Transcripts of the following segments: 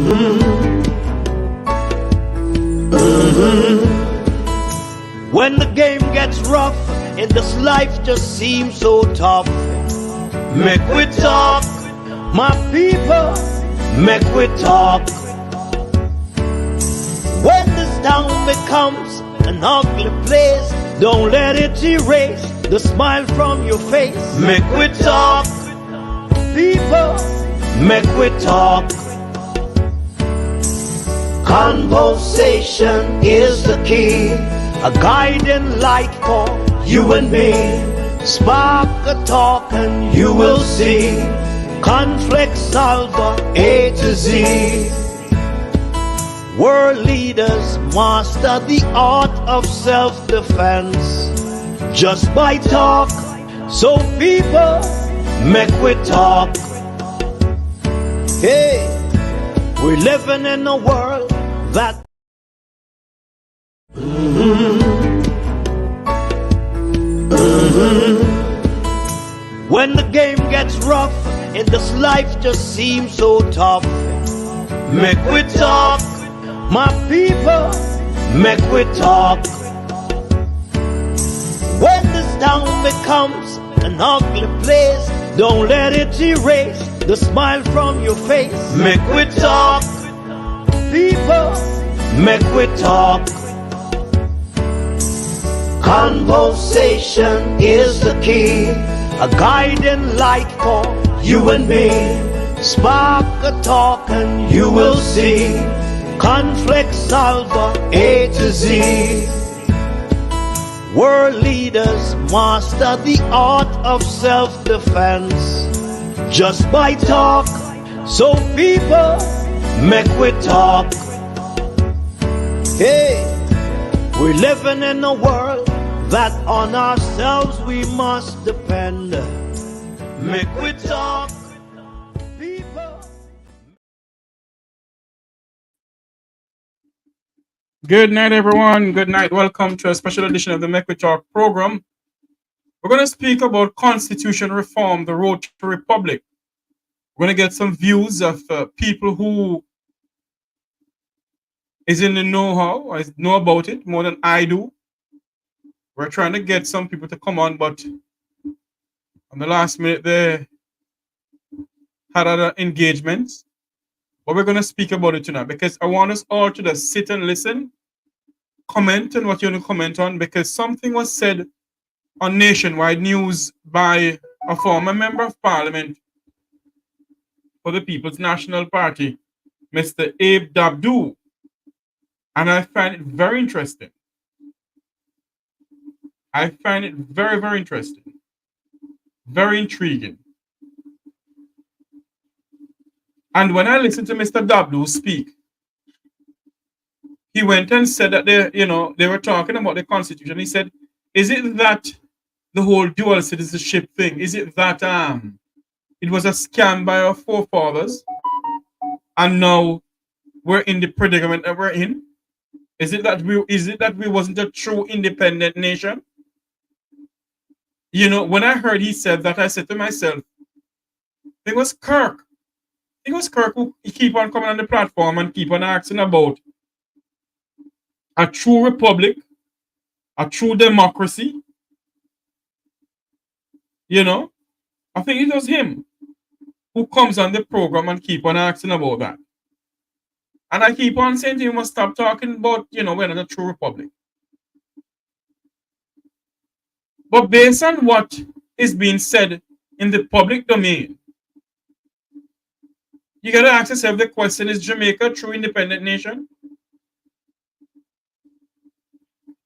When the game gets rough and this life just seems so tough, make we talk, my people, make we talk. When this town becomes an ugly place, don't let it erase the smile from your face. Make we talk, people, make we talk. Conversation is the key, a guiding light for you and me. Spark a talk and you will see. Conflict solver A to Z. World leaders master the art of self-defense just by talk. So people, make we talk. Hey, we're living in a world that when the game gets rough and this life just seems so tough, make we talk, my people, make we talk. When this town becomes an ugly place, don't let it erase the smile from your face. Make we talk, people, make we talk. Conversation is the key, a guiding light for you and me. Spark a talk and you will see. Conflict solver A to Z. World leaders master the art of self-defense just by talk. So people, make we talk. Hey, we're living in a world that on ourselves we must depend. Make we talk, people. Good night, everyone. Good night. Welcome to a special edition of the Make We Talk program. We're going to speak about constitution reform, the road to republic. We're going to get some views of people who is in the know-how, I know about it more than I do. We're trying to get some people to come on, but on the last minute they had other engagements. But we're going to speak about it tonight because I want us all to just sit and listen, comment on what you want to comment on, because something was said on nationwide news by a former member of parliament for the People's National Party, Mr. Abe Dabdub. And I find it very interesting. I find it very, very interesting. Very intriguing. And when I listened to Mr. Dabdub speak, he went and said that they were talking about the constitution. He said, is it that the whole dual citizenship thing, is it that it was a scam by our forefathers and now we're in the predicament that we're in? Is it that we wasn't a true independent nation? You know, when I heard he said that, I said to myself, it was Kirk. It was Kirk who keep on coming on the platform and keep on asking about a true republic, a true democracy. You know, I think it was him who comes on the program and keep on asking about that. And I keep on saying to him, must stop talking about, we're not a true republic. But based on what is being said in the public domain, you got to ask yourself the question, is Jamaica a true independent nation?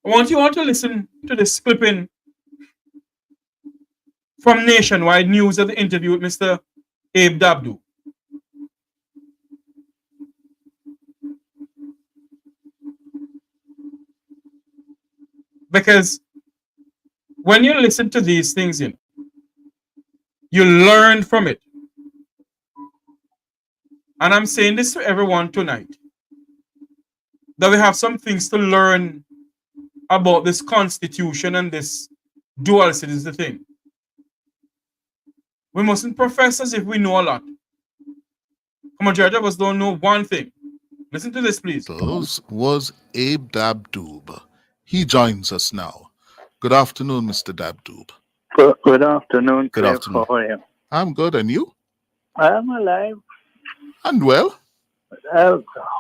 I want you all to listen to this clipping from Nationwide News of the interview with Mr. Abe Dabdub. Because when you listen to these things, you learn from it. And I'm saying this to everyone tonight, that we have some things to learn about this constitution and this dual citizenship thing. We mustn't profess as if we know a lot. A majority of us don't know one thing. Listen to this, please. Those was Abe Dabdub. He joins us now. Good afternoon, Mr. Dabdub. Good afternoon, Good Cliff. How afternoon. are you? I'm good, and you? I'm alive, And well?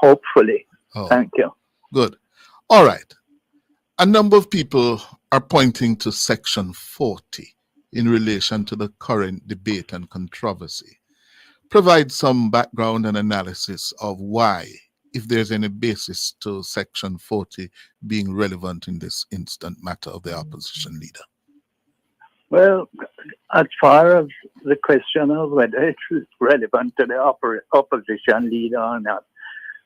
hopefully. Oh, Thank you. good. All right. A number of people are pointing to Section 40 in relation to the current debate and controversy. Provide some background and analysis of why, if there's any basis to Section 40 being relevant in this instant matter of the opposition leader. Well, as far as the question of whether it's relevant to the opposition leader or not,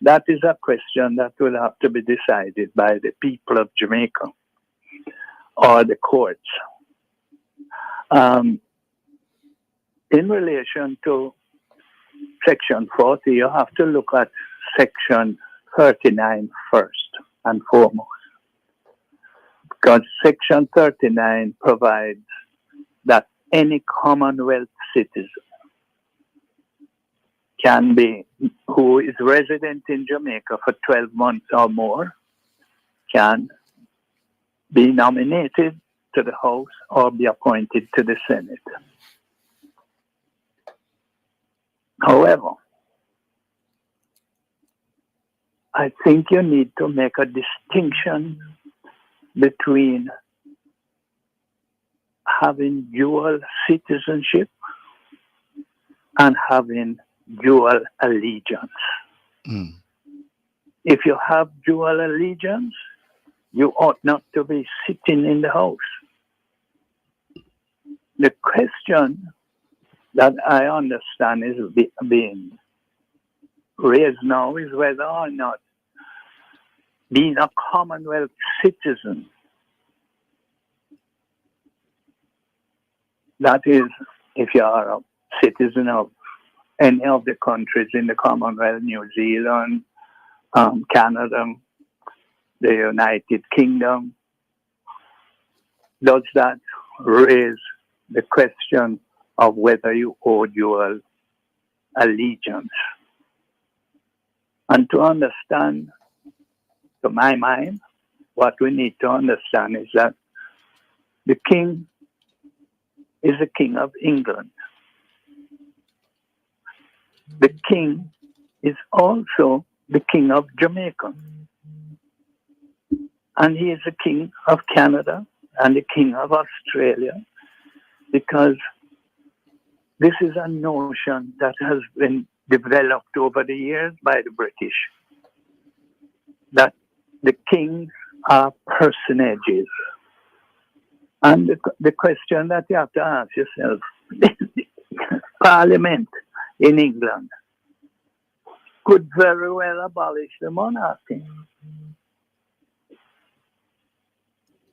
that is a question that will have to be decided by the people of Jamaica or the courts. In relation to Section 40, you have to look at Section 39 first and foremost. Because Section 39 provides that any Commonwealth citizen can be, who is resident in Jamaica for 12 months or more, can be nominated to the House or be appointed to the Senate. However, I think you need to make a distinction between having dual citizenship and having dual allegiance. Mm. If you have dual allegiance, you ought not to be sitting in the House. The question that I understand is being raised now is whether or not being a Commonwealth citizen, that is, if you are a citizen of any of the countries in the Commonwealth, New Zealand, Canada, the United Kingdom, does that raise the question of whether you owe dual allegiance? And to understand, to my mind, what we need to understand is that the king is the king of England. The king is also the king of Jamaica. And he is the king of Canada and the king of Australia, because this is a notion that has been developed over the years by the British, that the kings are personages. And the question that you have to ask yourself, Parliament in England could very well abolish the monarchy.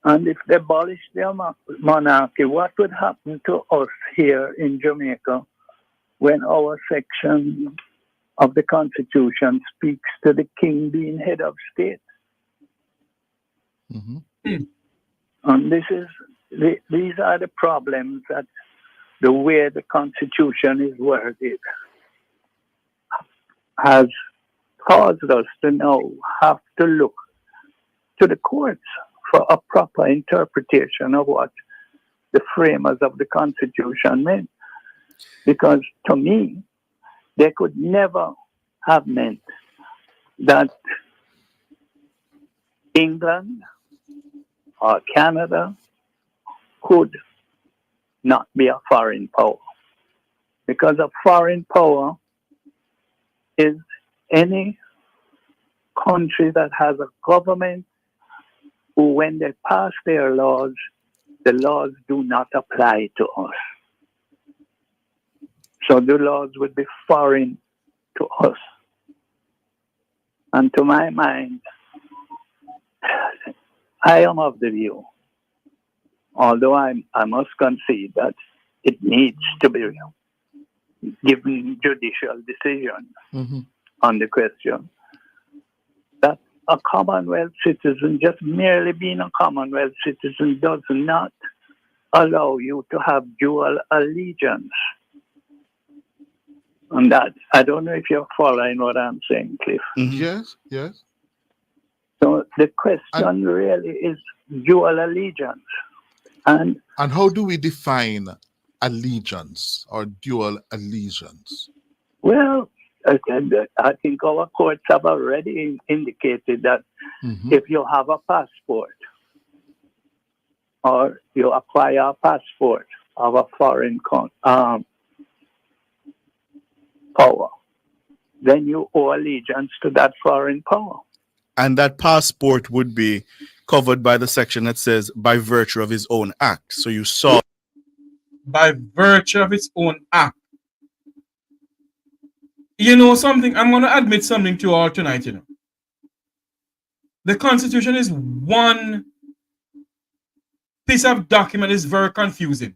And if they abolish the monarchy, what would happen to us here in Jamaica when our section of the Constitution speaks to the king being head of state? Mm-hmm. And these are the problems that the way the Constitution is worded has caused us to now have to look to the courts for a proper interpretation of what the framers of the Constitution meant. Because to me, they could never have meant that England or Canada could not be a foreign power. Because a foreign power is any country that has a government who, when they pass their laws, the laws do not apply to us. So the laws would be foreign to us. And to my mind, I am of the view, although I must concede that it needs to be given judicial decision on the question, that a Commonwealth citizen, just merely being a Commonwealth citizen, does not allow you to have dual allegiance. And that, I don't know if you're following what I'm saying, Cliff. Yes, yes. So the question really is dual allegiance. And how do we define allegiance or dual allegiance? well, I think our courts have already indicated that if you have a passport or you acquire a passport of a foreign power, then you owe allegiance to that foreign power. And that passport would be covered by the section that says by virtue of his own act. So you saw by virtue of its own act. You know something? I'm going to admit something to you all tonight, you know. The Constitution is one piece of document that is very confusing.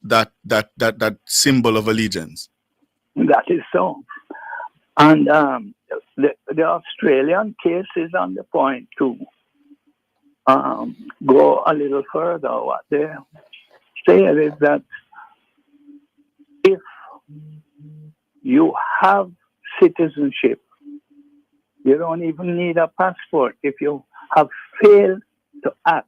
that symbol of allegiance. That is so. And the Australian case is on the point to go a little further. What they say is that if you have citizenship, you don't even need a passport. If you have failed to act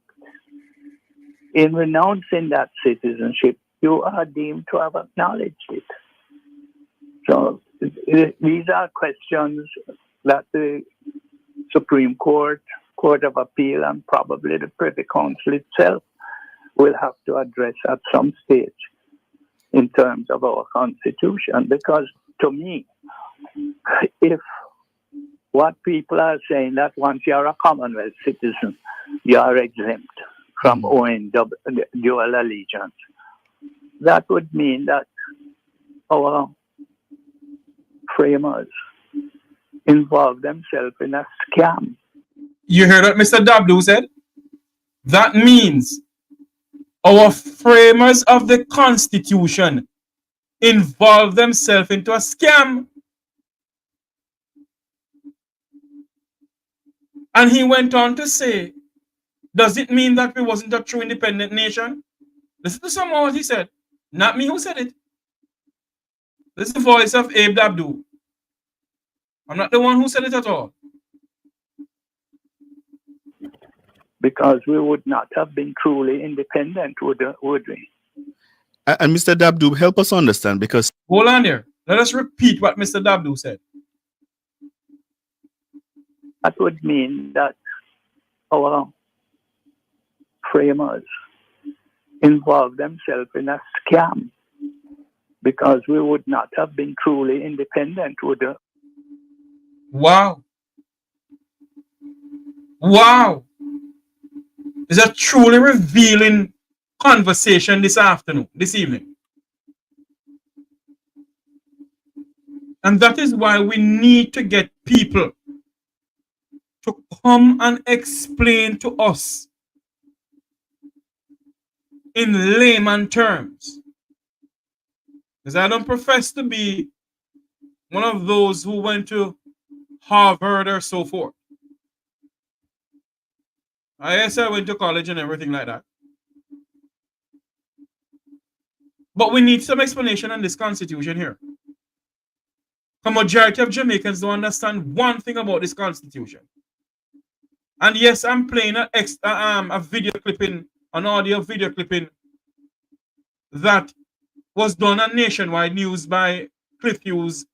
in renouncing that citizenship, you are deemed to have acknowledged it. So these are questions that the Supreme Court, Court of Appeal, and probably the Privy Council itself will have to address at some stage in terms of our Constitution. Because to me, if what people are saying that once you're a Commonwealth citizen, you are exempt from owing dual allegiance, that would mean that our framers involve themselves in a scam. You heard what Mr. Dabdub said? That means our framers of the Constitution involve themselves into a scam. And he went on to say, does it mean that we wasn't a true independent nation? Listen to some of what he said. Not me who said it. This is the voice of Abe Dabdub. I'm not the one who said it at all. Because we would not have been truly independent, would we? And Mr. Dabdub, help us understand, because... Hold on there. Let us repeat what Mr. Dabdub said. That would mean that our framers involve themselves in a scam, because we would not have been truly independent, would we? Wow. Wow. It's a truly revealing conversation this evening. And that is why we need to get people to come and explain to us in layman terms. Because I don't profess to be one of those who went to Harvard or so forth. Yes, I went to college and everything like that. But we need some explanation on this Constitution here. The majority of Jamaicans don't understand one thing about this Constitution. And yes, I'm playing a video clipping, an audio video clipping that was done on Nationwide News by Cliff Hughes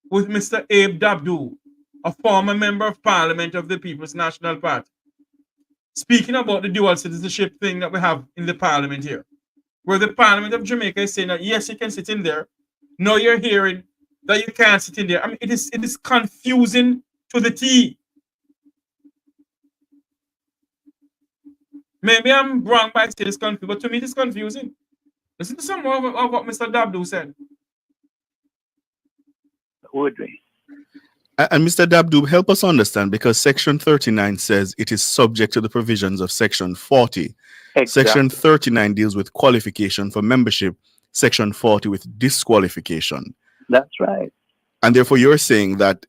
with Mr. Abe Dabdub, a former member of Parliament of the People's National Party, speaking about the dual citizenship thing that we have in the Parliament here, where the Parliament of Jamaica is saying that yes, you can sit in there. Now you're hearing that you can't sit in there. I mean, it is confusing to the T. Maybe I'm wrong by saying it's confusing, but to me it's confusing. Listen to some more of what Mr. Dabdub said. Would we? And Mr. Dabdub, help us understand, because Section 39 says it is subject to the provisions of Section 40. Exactly. Section 39 deals with qualification for membership. Section 40 with disqualification. That's right. And therefore you're saying that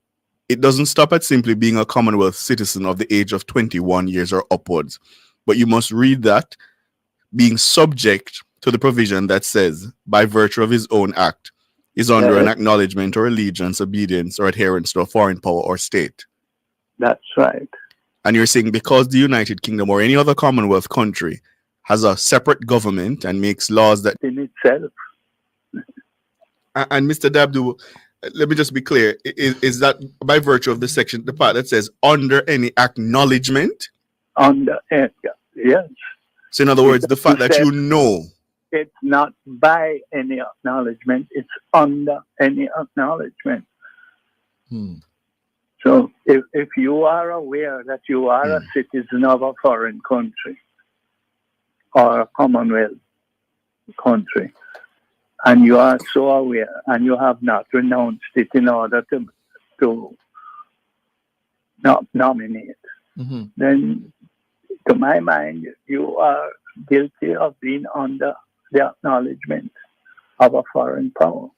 it doesn't stop at simply being a Commonwealth citizen of the age of 21 years or upwards, but you must read that being subject to the provision that says, by virtue of his own act, is under an acknowledgement or allegiance, obedience, or adherence to a foreign power or state. That's right. And you're saying because the United Kingdom or any other Commonwealth country has a separate government and makes laws that in itself. And Mr. Dabdub, let me just be clear: is that by virtue of the section, the part that says under any acknowledgement? Under, yes. So, in other words, the fact that you know. It's not by any acknowledgement, it's under any acknowledgement. So if you are aware that you are a citizen of a foreign country or a Commonwealth country, and you are so aware and you have not renounced it in order to not nominate, then to my mind, you are guilty of being under the acknowledgement of a foreign power.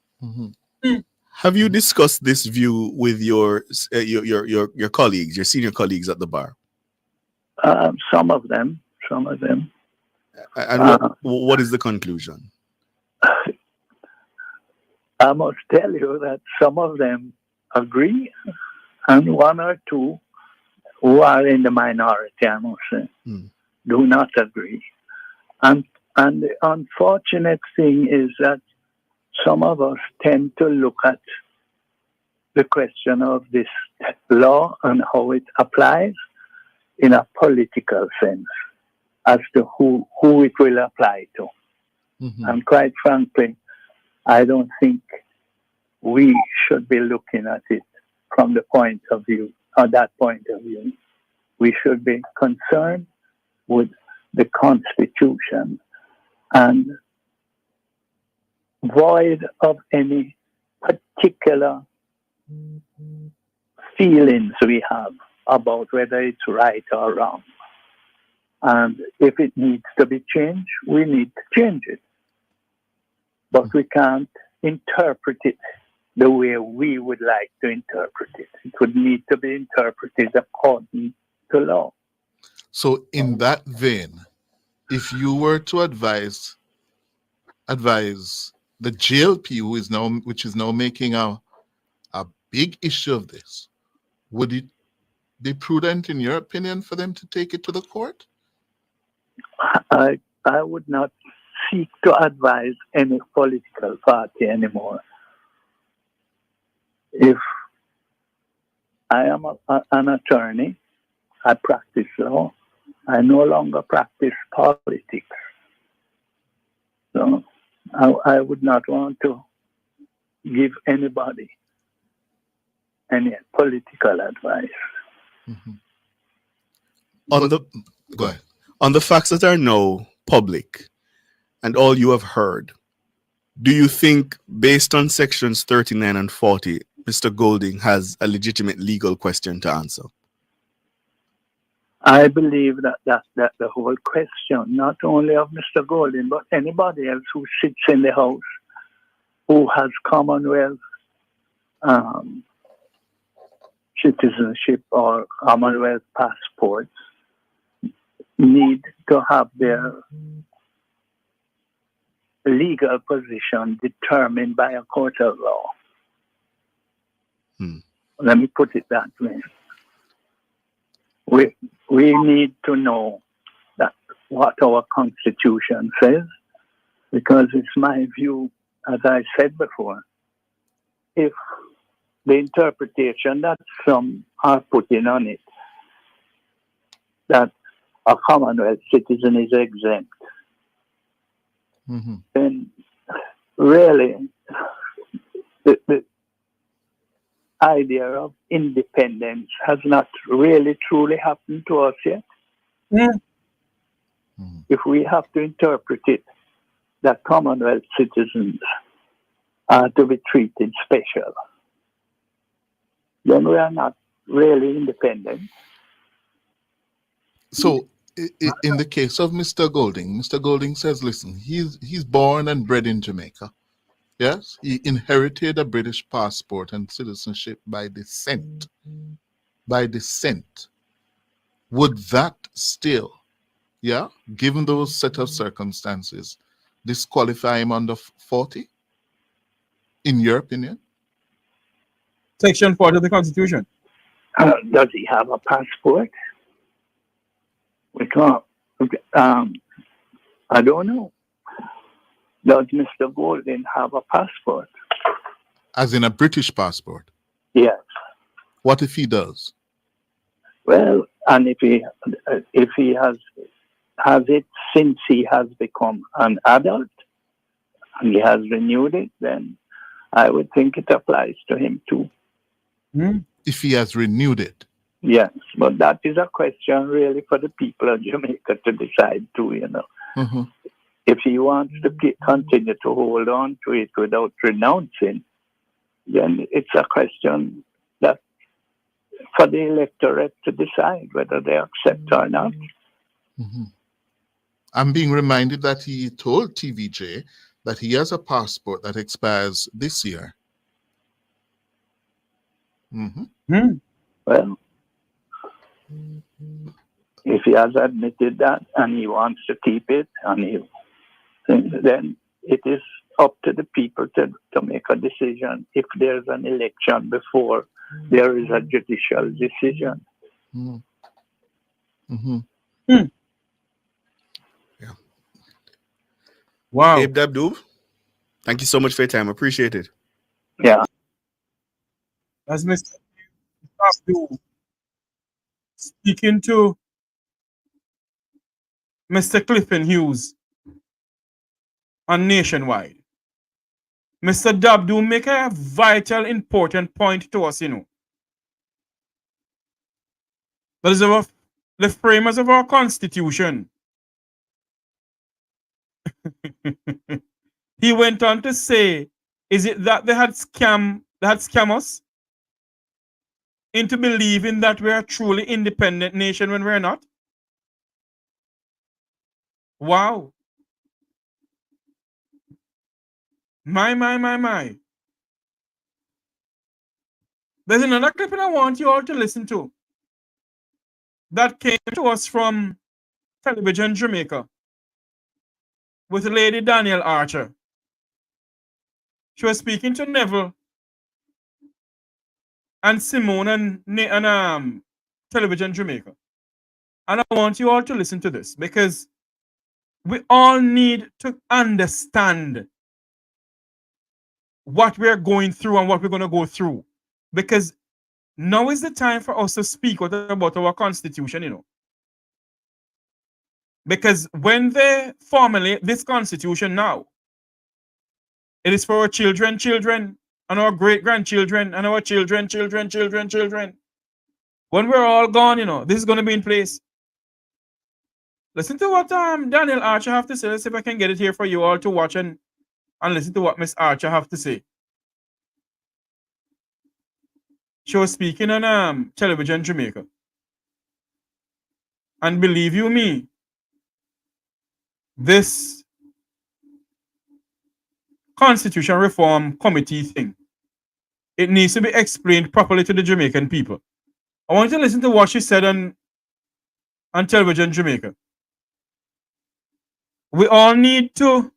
Have you discussed this view with your colleagues, your senior colleagues at the bar? Some of them. And what is the conclusion? I must tell you that some of them agree, and one or two who are in the minority, I must say, do not agree. And the unfortunate thing is that some of us tend to look at the question of this law and how it applies in a political sense as to who it will apply to. And quite frankly, I don't think we should be looking at it from the point of view, or that point of view. We should be concerned with the Constitution and void of any particular feelings we have about whether it's right or wrong. And if it needs to be changed, we need to change it. But we can't interpret it the way we would like to interpret it. It would need to be interpreted according to law. So in that vein, if you were to advise the JLP, which is now making a big issue of this, would it be prudent, in your opinion, for them to take it to the court? I would not seek to advise any political party anymore. If I am an attorney, I practice law. I no longer practice politics. So I would not want to give anybody any political advice. Go ahead. On the facts that are now public and all you have heard, do you think, based on sections 39 and 40, Mr. Golding has a legitimate legal question to answer? I believe that the whole question, not only of Mr. Golding, but anybody else who sits in the House, who has Commonwealth citizenship or Commonwealth passports, need to have their legal position determined by a court of law. Let me put it that way. We need to know that what our Constitution says, because it's my view, as I said before, if the interpretation that some are putting on it, that a Commonwealth citizen is exempt, then really the idea of independence has not really truly happened to us yet. If we have to interpret it that Commonwealth citizens are to be treated special, then we are not really independent. So in the case of Mr. Golding says, listen, he's born and bred in Jamaica. Yes, he inherited a British passport and citizenship by descent. Would that still, given those set of circumstances, disqualify him under 40? In your opinion? Section 40 of the Constitution. Does he have a passport? We can't. I don't know. Does Mr. Golden have a passport? As in a British passport? Yes. What if he does? Well, and if he has it since he has become an adult and he has renewed it, then I would think it applies to him too. If he has renewed it? Yes, but that is a question really for the people of Jamaica to decide too, you know. Mm-hmm. If he wants to continue to hold on to it without renouncing, then it's a question that for the electorate to decide whether they accept or not. Mm-hmm. I'm being reminded that he told TVJ that he has a passport that expires this year. Mm-hmm. Well, if he has admitted that and he wants to keep it, then it is up to the people to make a decision if there's an election before there is a judicial decision. Mm-hmm. Mm-hmm. Yeah. Wow. Abe Dabdub, thank you so much for your time. Appreciate it. Yeah. That's Mr. Dabdub speaking to Mr. Clifton Hughes on Nationwide. Mr. Dabdub make a vital, important point to us, you know. That is the framers of our Constitution. He went on to say, is it that they had scam us into believing that we're a truly independent nation when we're not? Wow. My. There's another clip I want you all to listen to that came to us from Television Jamaica with Lady Danielle Archer. She was speaking to Neville and Simone and Television Jamaica. And I want you all to listen to this because we all need to understand what we're going through and what we're going to go through. Because now is the time for us to speak about our Constitution, you know. Because when they formulate this Constitution now, it is for our children, and our great-grandchildren, and our children. When we're all gone, you know, this is going to be in place. Listen to what Daniel Archer have to say. Let's see if I can get it here for you all to watch and listen to what Miss Archer have to say. She was speaking on Television Jamaica. And believe you me, this Constitution Reform Committee thing, it needs to be explained properly to the Jamaican people. I want you to listen to what she said on Television Jamaica. We all need to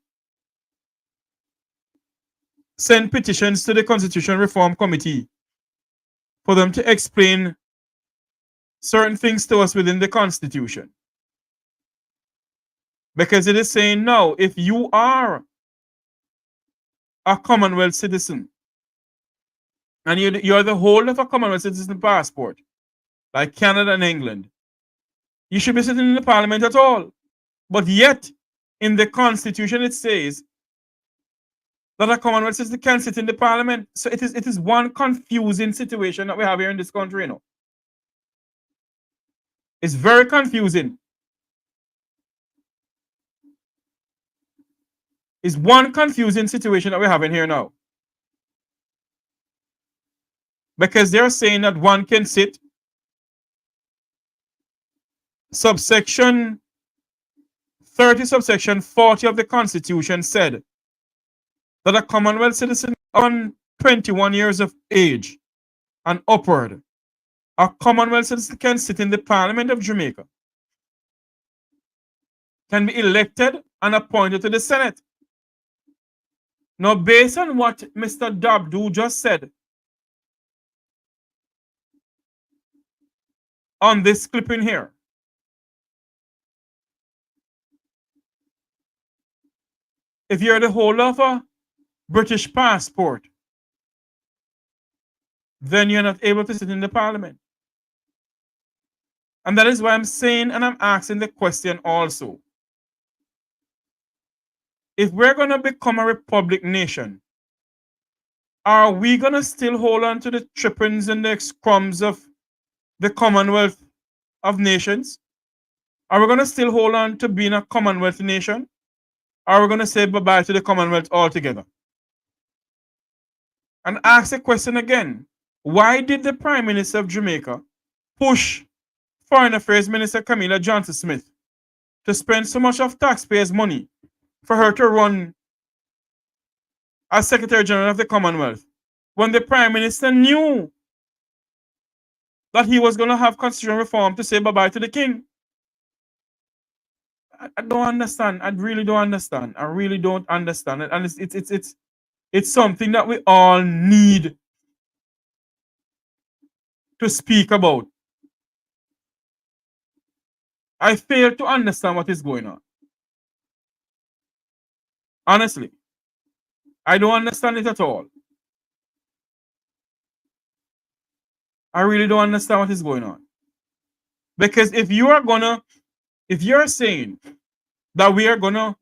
send petitions to the Constitution Reform Committee for them to explain certain things to us within the Constitution. Because it is saying now, if you are a Commonwealth citizen and you're the holder of a Commonwealth citizen passport, like Canada and England, you should be sitting in the Parliament at all. But yet, in the Constitution, it says that a Commonwealth citizen can sit in the Parliament. So it is one confusing situation that we have here in this country, you know. It's very confusing. It's one confusing situation that we're having here now. Because they're saying that one can sit. Subsection 30, subsection 40 of the Constitution said that a Commonwealth citizen on 21 years of age and upward, a Commonwealth citizen can sit in the Parliament of Jamaica, can be elected and appointed to the Senate. Now, based on what Mr. Dabdub just said on this clipping here, if you're the holder of a British passport, then you're not able to sit in the parliament. And that is why I'm saying and I'm asking the question also. If we're going to become a republic nation, are we going to still hold on to the trippings and the crumbs of the Commonwealth of Nations? Are we going to still hold on to being a Commonwealth nation? Or are we going to say bye-bye to the Commonwealth altogether? And ask the question again. Why did the Prime Minister of Jamaica push Foreign Affairs Minister Camilla Johnson-Smith to spend so much of taxpayers' money for her to run as Secretary General of the Commonwealth when the Prime Minister knew that he was going to have constitutional reform to say bye-bye to the king? I don't understand. I really don't understand. I really don't understand it. And it's something that we all need to speak about. I fail to understand what is going on. Honestly, I don't understand it at all. I really don't understand what is going on. Because if you're saying that we are gonna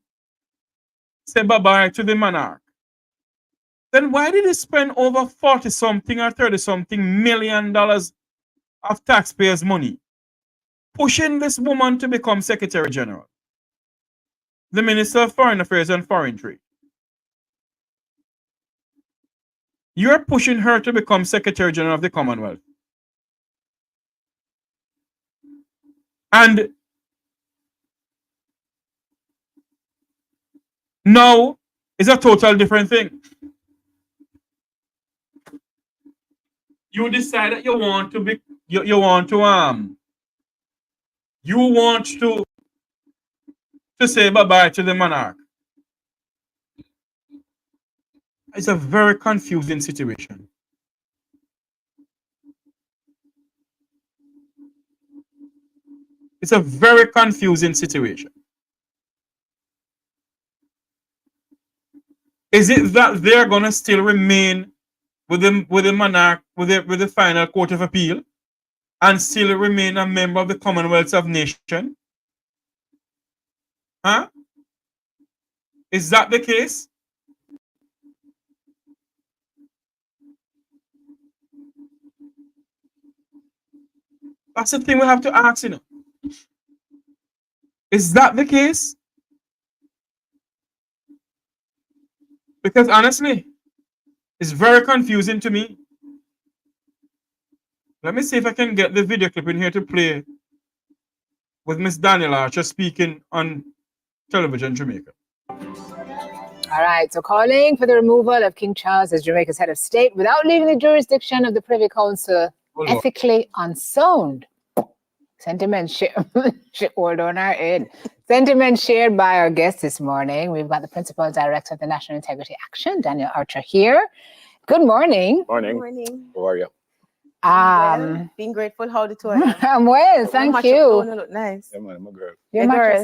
say bye-bye to the monarch, then why did he spend over 40-something or 30-something million dollars of taxpayers' money pushing this woman to become Secretary General, the Minister of Foreign Affairs and Foreign Trade? You're pushing her to become Secretary General of the Commonwealth. And now it's a total different thing. You decide that you want to say bye-bye to the monarch. It's a very confusing situation. It's a very confusing situation. Is it that they're gonna still remain with the monarch, with the final court of appeal, and still remain a member of the Commonwealth of Nations? Huh? Is that the case? That's the thing we have to ask, you know. Is that the case? Because honestly, it's very confusing to me. Let me see if I can get the video clip in here to play with Miss Daniel Archer speaking on television Jamaica. All right, so calling for the removal of King Charles as Jamaica's head of state without leaving the jurisdiction of the Privy Council ethically unsound. Sentiment hold on our head. Sentiment shared by our guest this morning. We've got the Principal Director of the National Integrity Action, Daniel Archer, here. Good morning. Morning. Morning. How are you? Being grateful. How the two are. I'm well, thank you. You look nice. Yeah, man, I'm a girl.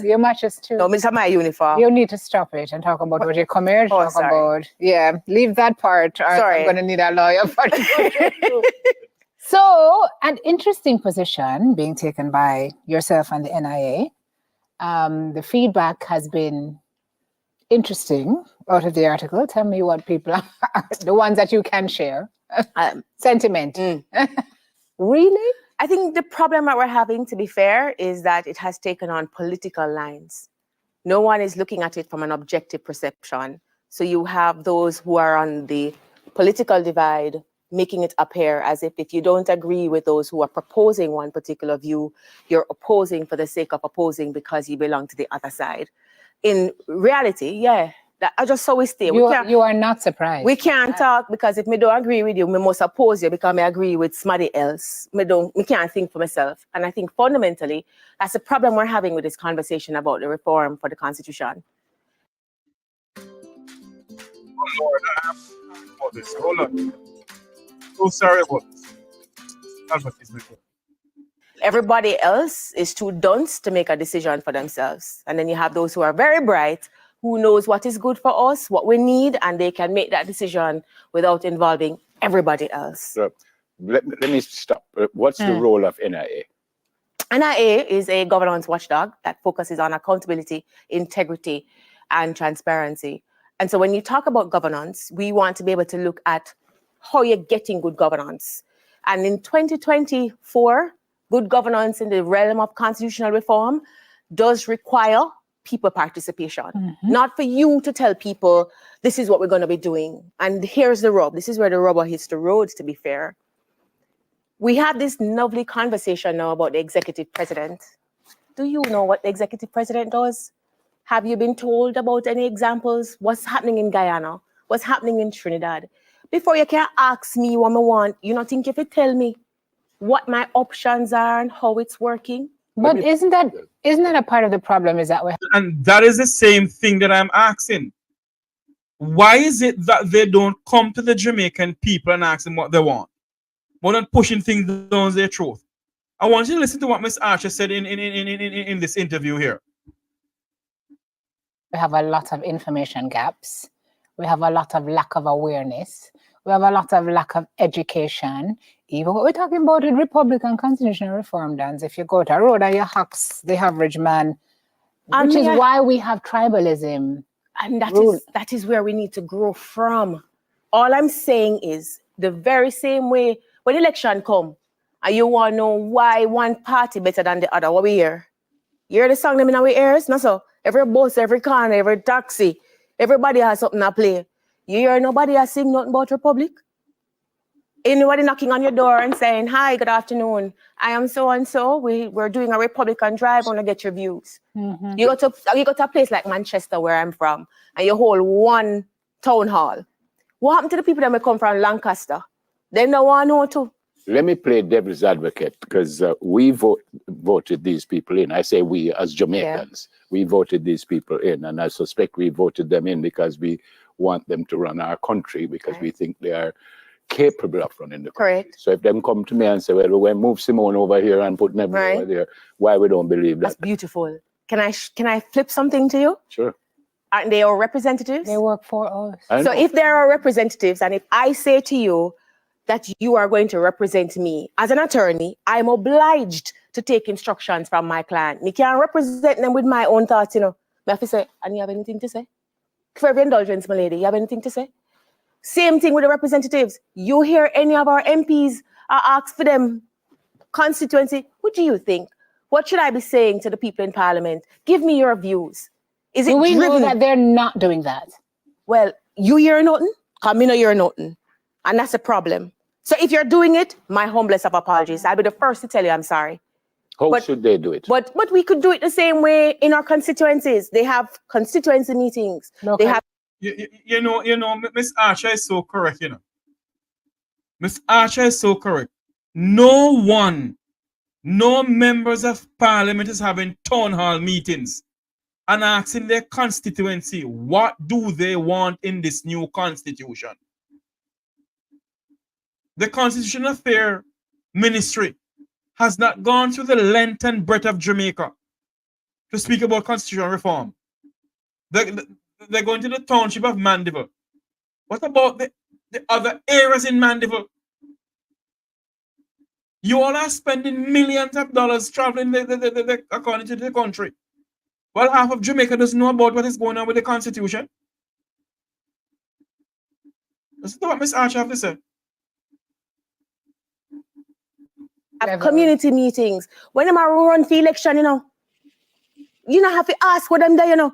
Your matches too. No, Mr. My uniform. You need to stop it and talk about what you come here to talk sorry. about. Yeah, leave that part. Sorry. I'm going to need a lawyer for it. So, an interesting position being taken by yourself and the N.I.A. The feedback has been interesting out of the article. Tell me what people are, the ones that you can share. Sentiment. Really? I think the problem that we're having, to be fair, is that it has taken on political lines. No one is looking at it from an objective perception. So you have those who are on the political divide making it appear as if you don't agree with those who are proposing one particular view, you're opposing for the sake of opposing because you belong to the other side. In reality, yeah, I just saw we stay. You are not surprised. We can't talk because if me don't agree with you, me must oppose you because me agree with somebody else. Me can't think for myself. And I think fundamentally, that's the problem we're having with this conversation about the reform for the Constitution. Lord, I am sorry about this. Hold on. So sorry about this. Advertisement. Everybody else is too dunce to make a decision for themselves. And then you have those who are very bright, who knows what is good for us, what we need, and they can make that decision without involving everybody else. So, let me stop. What's the role of N.I.A.? N.I.A. is a governance watchdog that focuses on accountability, integrity, and transparency. And so when you talk about governance, we want to be able to look at how you're getting good governance. And in 2024, good governance in the realm of constitutional reform does require people participation. Not for you to tell people, this is what we're going to be doing. And here's the rub. This is where the rubber hits the road, to be fair. We had this lovely conversation now about the executive president. Do you know what the executive president does? Have you been told about any examples? What's happening in Guyana? What's happening in Trinidad? Before you can ask me what I want, you don't think if you tell me what my options are and how it's working? But isn't that a part of the problem? Is that way? And that is the same thing that I'm asking. Why is it that they don't come to the Jamaican people and ask them what they want? More than pushing things down their throat. I want you to listen to what Ms. Archer said in this interview here. We have a lot of information gaps. We have a lot of lack of awareness. We have a lot of lack of education. Even what we're talking about with Republican constitutional reform dance, if you go to a road and you ask the average man, which is why we have tribalism. And that is where we need to grow from. All I'm saying is the very same way when election come and you want to know why one party better than the other, what we hear? You hear the song them in our ears? No, so every bus, every corner, every taxi, everybody has something to play. You hear nobody has sing nothing about Republic? Anybody knocking on your door and saying, hi, good afternoon. I am so-and-so. We're doing a Republican drive. I want to get your views. You go to a place like Manchester, where I'm from, and you hold one town hall. What happened to the people that may come from Lancaster? They don't want to know too. Let me play devil's advocate, because we voted these people in. I say we as Jamaicans, we voted these people in, and I suspect we voted them in because we want them to run our country, because we think they are capable of running the country. Correct. So if them come to me and say, well, we'll move Simone over here and put Neville over there, why we don't believe that? That's beautiful. Can I flip something to you? Sure. Aren't they our representatives? They work for us. So if they're our representatives, and if I say to you that you are going to represent me as an attorney, I'm obliged to take instructions from my client. I can't represent them with my own thoughts, you know. I have to say, and you have anything to say? For every indulgence, my lady, you have anything to say? Same thing with the representatives. You hear any of our MPs ask for them constituency, what do you think? What should I be saying to the people in Parliament? Give me your views. Is it Do we know driven? that they're not doing that? Well, you hear nothing, me no hear nothing. And that's a problem. So if you're doing it, my humblest of apologies. I'll be the first to tell you I'm sorry. How should they do it? But we could do it the same way in our constituencies. They have constituency meetings. Okay. They have. You know, Miss Archer is so correct, you know. Miss Archer is so correct. No members of Parliament is having town hall meetings and asking their constituency, what do they want in this new constitution? The Constitutional Affairs Ministry has not gone through the length and breadth of Jamaica to speak about constitutional reform. They're going to the township of Mandeville. What about the other areas in Mandeville? You all are spending millions of dollars traveling according to the country. Well, half of Jamaica doesn't know about what is going on with the Constitution. Listen to what Ms. Archer have to say. Have community meetings. When them are run for election, you know have to ask what them there, you know.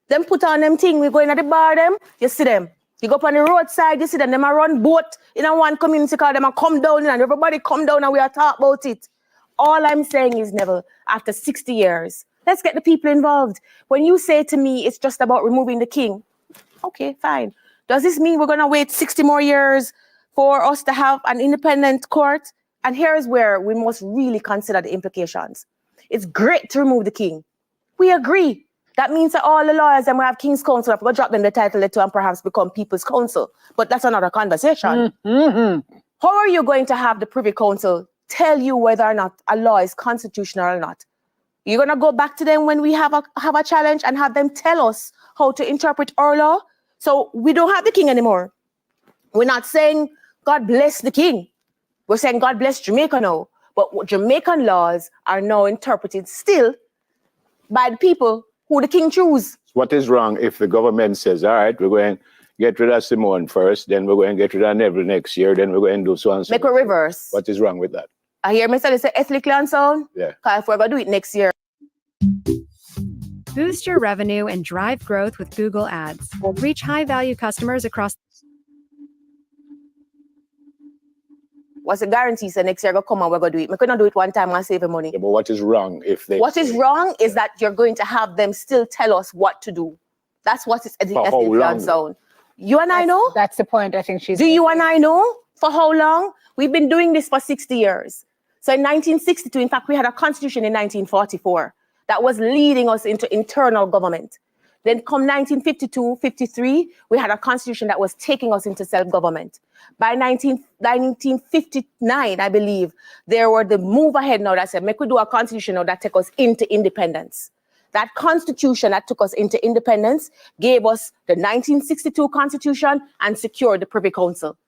Them put on them thing, we go in at the bar them, you see them. You go up on the roadside, you see them. Them are run boat in a one community called them and come down and everybody come down and we are talk about it. All I'm saying is, Neville, after 60 years, let's get the people involved. When you say to me it's just about removing the king, okay, fine. Does this mean we're gonna wait 60 more years for us to have an independent court? And here's where we must really consider the implications. It's great to remove the king. We agree. That means that all the lawyers and we have King's Counsel have to drop them the title letter and perhaps become People's Counsel. But that's another conversation. How are you going to have the Privy Council tell you whether or not a law is constitutional or not? You're going to go back to them when we have a challenge and have them tell us how to interpret our law? So we don't have the king anymore. We're not saying God bless the king. We're saying God bless Jamaica now. But Jamaican laws are now interpreted still by the people who the king choose. What is wrong if the government says, all right, we're going to get rid of Simone first, then we're going to get rid of Neville next year, then we're going to do so and so. Make a reverse. What is wrong with that? I hear Mr. say ethically unsound. Yeah. Because if we're going to do it next year. Boost your revenue and drive growth with Google Ads. Reach high-value customers across. What's the guarantee? So next year we're going to come and we're going to do it. We couldn't do it one time and save the money. Yeah, but what is wrong if they... What is wrong is that you're going to have them still tell us what to do. That's what is ethically unsound. You and I know? That's the point I think she's... Do you and I know for how long? We've been doing this for 60 years. So in 1962, in fact, we had a constitution in 1944 that was leading us into internal government. Then come 1952, 53, we had a constitution that was taking us into self-government. By 1959, I believe, there were the move ahead now that said, make we do a constitution now that take us into independence. That constitution that took us into independence gave us the 1962 constitution and secured the Privy Council.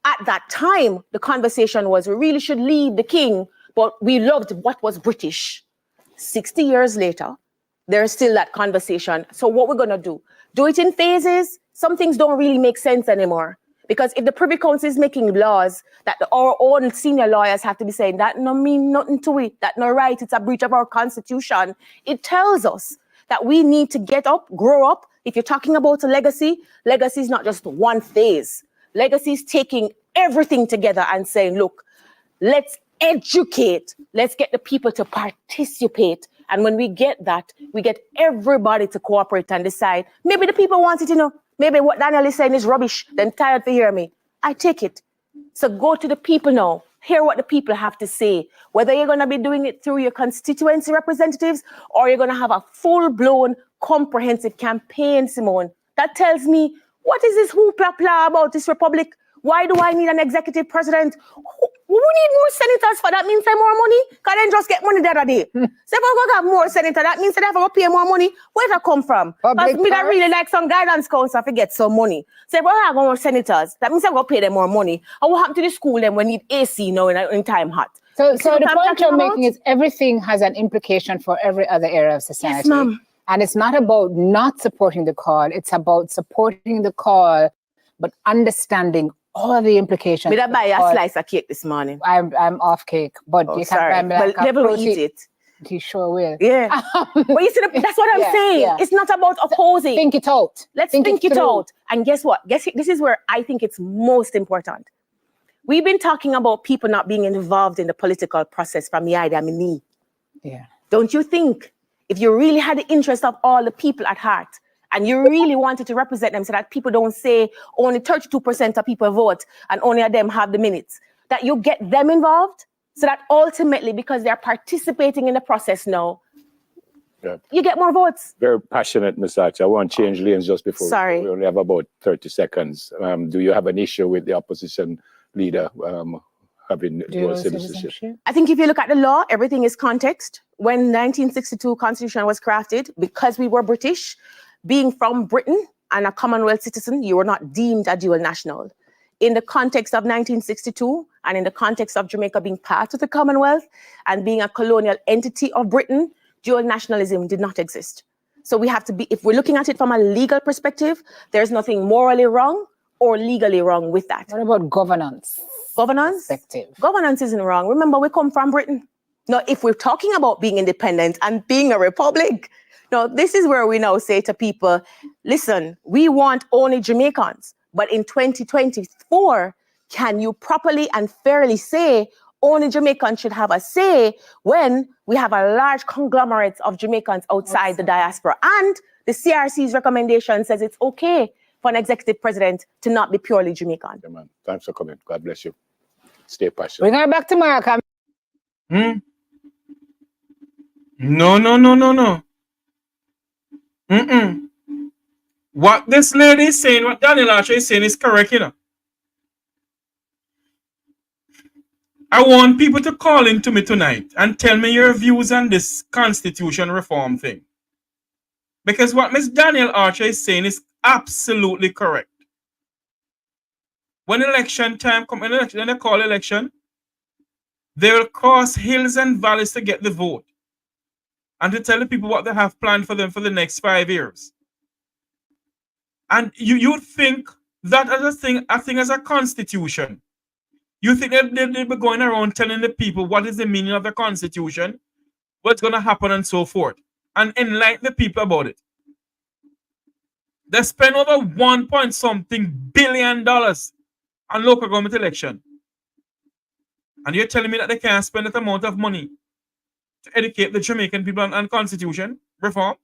At that time, the conversation was we really should leave the king, but we loved what was British. 60 years later, there's still that conversation. So what we're going to do? Do it in phases. Some things don't really make sense anymore. Because if the Privy Council is making laws that our own senior lawyers have to be saying, that no mean nothing to it, that no right, it's a breach of our constitution, it tells us that we need to get up, grow up. If you're talking about a legacy, legacy is not just one phase. Legacy is taking everything together and saying, look, let's educate, let's get the people to participate. And when we get that, we get everybody to cooperate and decide, maybe the people want it, maybe what Daniel is saying is rubbish, then tired to hear me. I take it. So go to the people now, hear what the people have to say, whether you're going to be doing it through your constituency representatives or you're going to have a full-blown comprehensive campaign, Simone. That tells me, what is this hoopla about this republic? Why do I need an executive president? We need more senators for that means say more money? Can then just get money the other day? So if we're going to have more senators, that means they have to pay more money. Where does that come from? Because me that really like some guidance council to get some money. So if we have more senators, that means they're going to pay them more money. And what happened to the school then when need AC now in time hot? So the point you're making is everything has an implication for every other area of society. Yes, ma'am. And it's not about not supporting the call. It's about supporting the call, but understanding all the implications. Did I buy a slice of cake this morning? I'm off cake, but you can buy me like never will eat it. He sure will. Yeah. But you see, that's what I'm saying. Yeah. It's not about opposing. Think it out. Let's think it out. And guess what? This is where I think it's most important. We've been talking about people not being involved in the political process from N.I.A. Yeah. Don't you think if you really had the interest of all the people at heart and you really wanted to represent them so that people don't say only 32% of people vote and only of them have the minutes, that you get them involved so that ultimately, because they're participating in the process now, you get more votes. Very passionate, Ms. Archer. I want to change lanes just before. Sorry. We only have about 30 seconds. Do you have an issue with the opposition leader having dual citizenship? I think if you look at the law, everything is context. When 1962 Constitution was crafted, because we were British, being from Britain and a Commonwealth citizen, you were not deemed a dual national. In the context of 1962 and in the context of Jamaica being part of the Commonwealth and being a colonial entity of Britain, dual nationalism did not exist. So we have to be, if we're looking at it from a legal perspective, there's nothing morally wrong or legally wrong with that. What about governance? Governance? Governance isn't wrong. Remember, we come from Britain. Now, if we're talking about being independent and being a republic, now this is where we now say to people, listen, we want only Jamaicans. But in 2024, can you properly and fairly say only Jamaicans should have a say when we have a large conglomerate of Jamaicans outside the diaspora? And the CRC's recommendation says it's okay for an executive president to not be purely Jamaican. Yeah, man. Thanks for coming. God bless you. Stay passionate. We're going back to America. No. What this lady is saying, what Daniel Archer is saying is correct, you know. I want people to call in to me tonight and tell me your views on this constitution reform thing. Because what Ms. Daniel Archer is saying is absolutely correct. When election time comes, when they call election, they will cross hills and valleys to get the vote and to tell the people what they have planned for them for the next 5 years. And you think that as a thing as a constitution, you think that they'll be going around telling the people what is the meaning of the constitution, what's going to happen and so forth, and enlighten the people about it. They spend over $1 billion on local government election. And you're telling me that they can't spend that amount of money to educate the Jamaican people on constitution reform?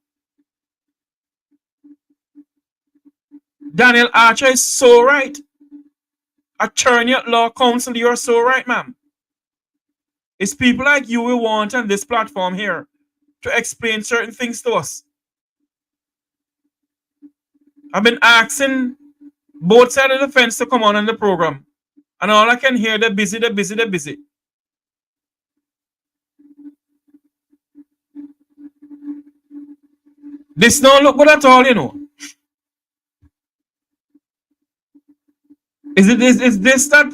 Daniel Archer is so right. Attorney at Law Council, you're so right, ma'am. It's people like you we want on this platform here to explain certain things to us. I've been asking both sides of the fence to come on the program. And all I can hear, they're busy. This don't look good at all, you know. Is this that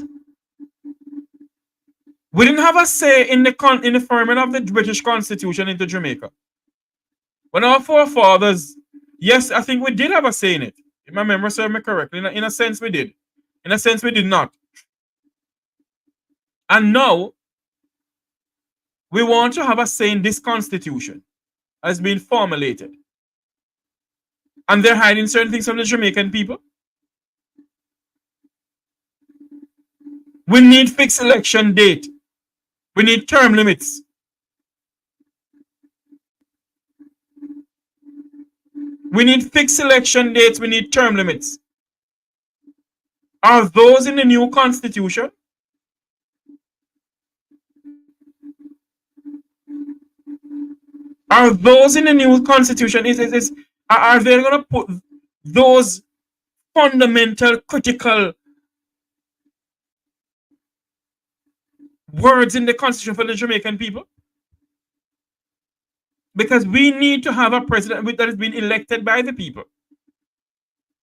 we didn't have a say in the forming of the British Constitution into Jamaica? When our forefathers, yes, I think we did have a say in it. If my memory serves me correctly, in a sense we did. In a sense we did not. And now, we want to have a say in this constitution as being formulated. And they're hiding certain things from the Jamaican people. We need fixed election date. We need term limits. We need fixed election dates. We need term limits. Are those in the new constitution? Are those in the new constitution? Are they going to put those fundamental, critical words in the constitution for the Jamaican people? Because we need to have a president that has been elected by the people.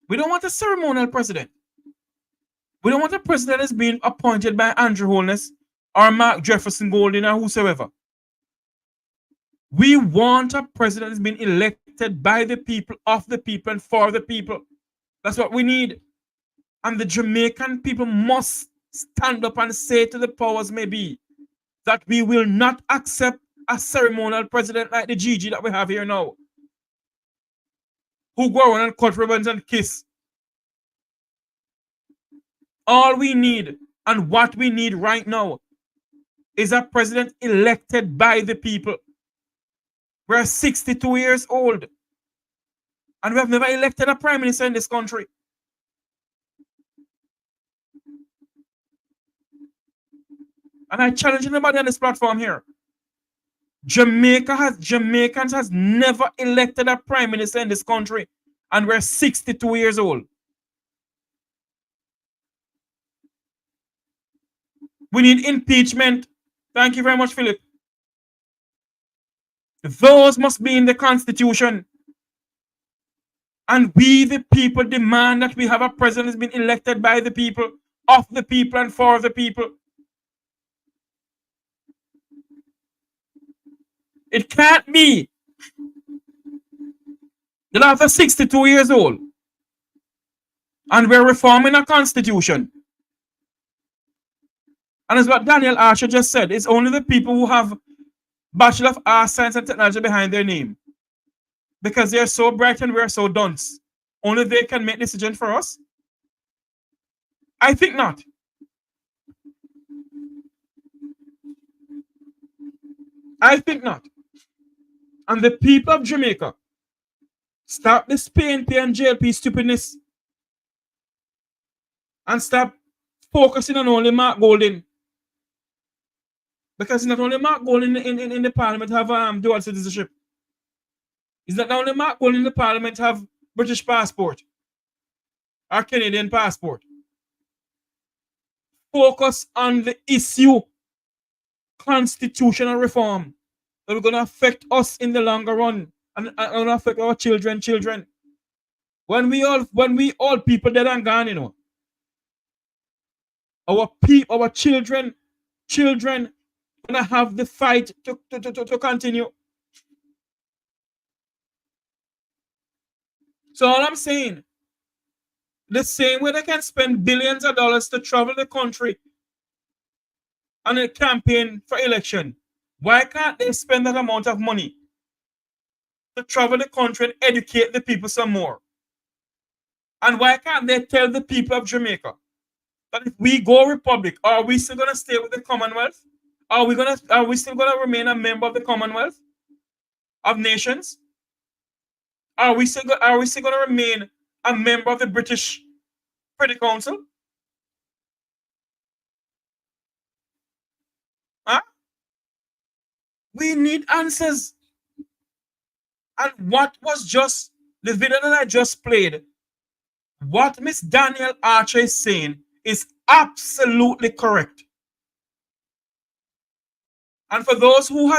We don't want a ceremonial president. We don't want a president that has been appointed by Andrew Holness or Mark Jefferson Golding or whosoever. We want a president that has been elected by the people, of the people, and for the people. That's what we need. And the Jamaican people must stand up and say to the powers may be that we will not accept a ceremonial president like the Gigi that we have here now, who go around and cut ribbons and kiss. All we need and what we need right now is a president elected by the people. We're 62 years old and we have never elected a prime minister in this country. And I challenge anybody on this platform here. Jamaicans has never elected a prime minister in this country, and we're 62 years old. We need impeachment. Thank you very much, Philip. Those must be in the Constitution. And we, the people, demand that we have a president who's been elected by the people, of the people, and for the people. It can't be that after 62 years old, and we're reforming a constitution. And as what Daniel Archer just said, it's only the people who have Bachelor of Arts, Science and Technology behind their name. Because they're so bright and we're so dunce. Only they can make decisions for us? I think not. I think not. And the people of Jamaica, stop this PNP and JLP stupidness and stop focusing on only Mark Golding. Because not only Mark Golding in the parliament have dual citizenship. Is that only Mark Gold in the parliament have British passport or Canadian passport? Focus on the issue, constitutional reform, that are going to affect us in the longer run and going to affect our children. When we all people dead and gone, you know, our children gonna have the fight to continue. So all I'm saying, the same way they can spend billions of dollars to travel the country on a campaign for election, why can't they spend that amount of money to travel the country and educate the people some more? And why can't they tell the people of Jamaica that if we go republic, are we still gonna stay with the Commonwealth? Are we still gonna remain a member of the Commonwealth of Nations? Are we still gonna remain a member of the British Privy Council? Huh? We need answers. And what was just the video that I just played, what Miss Daniel Archer is saying is absolutely correct. And for those who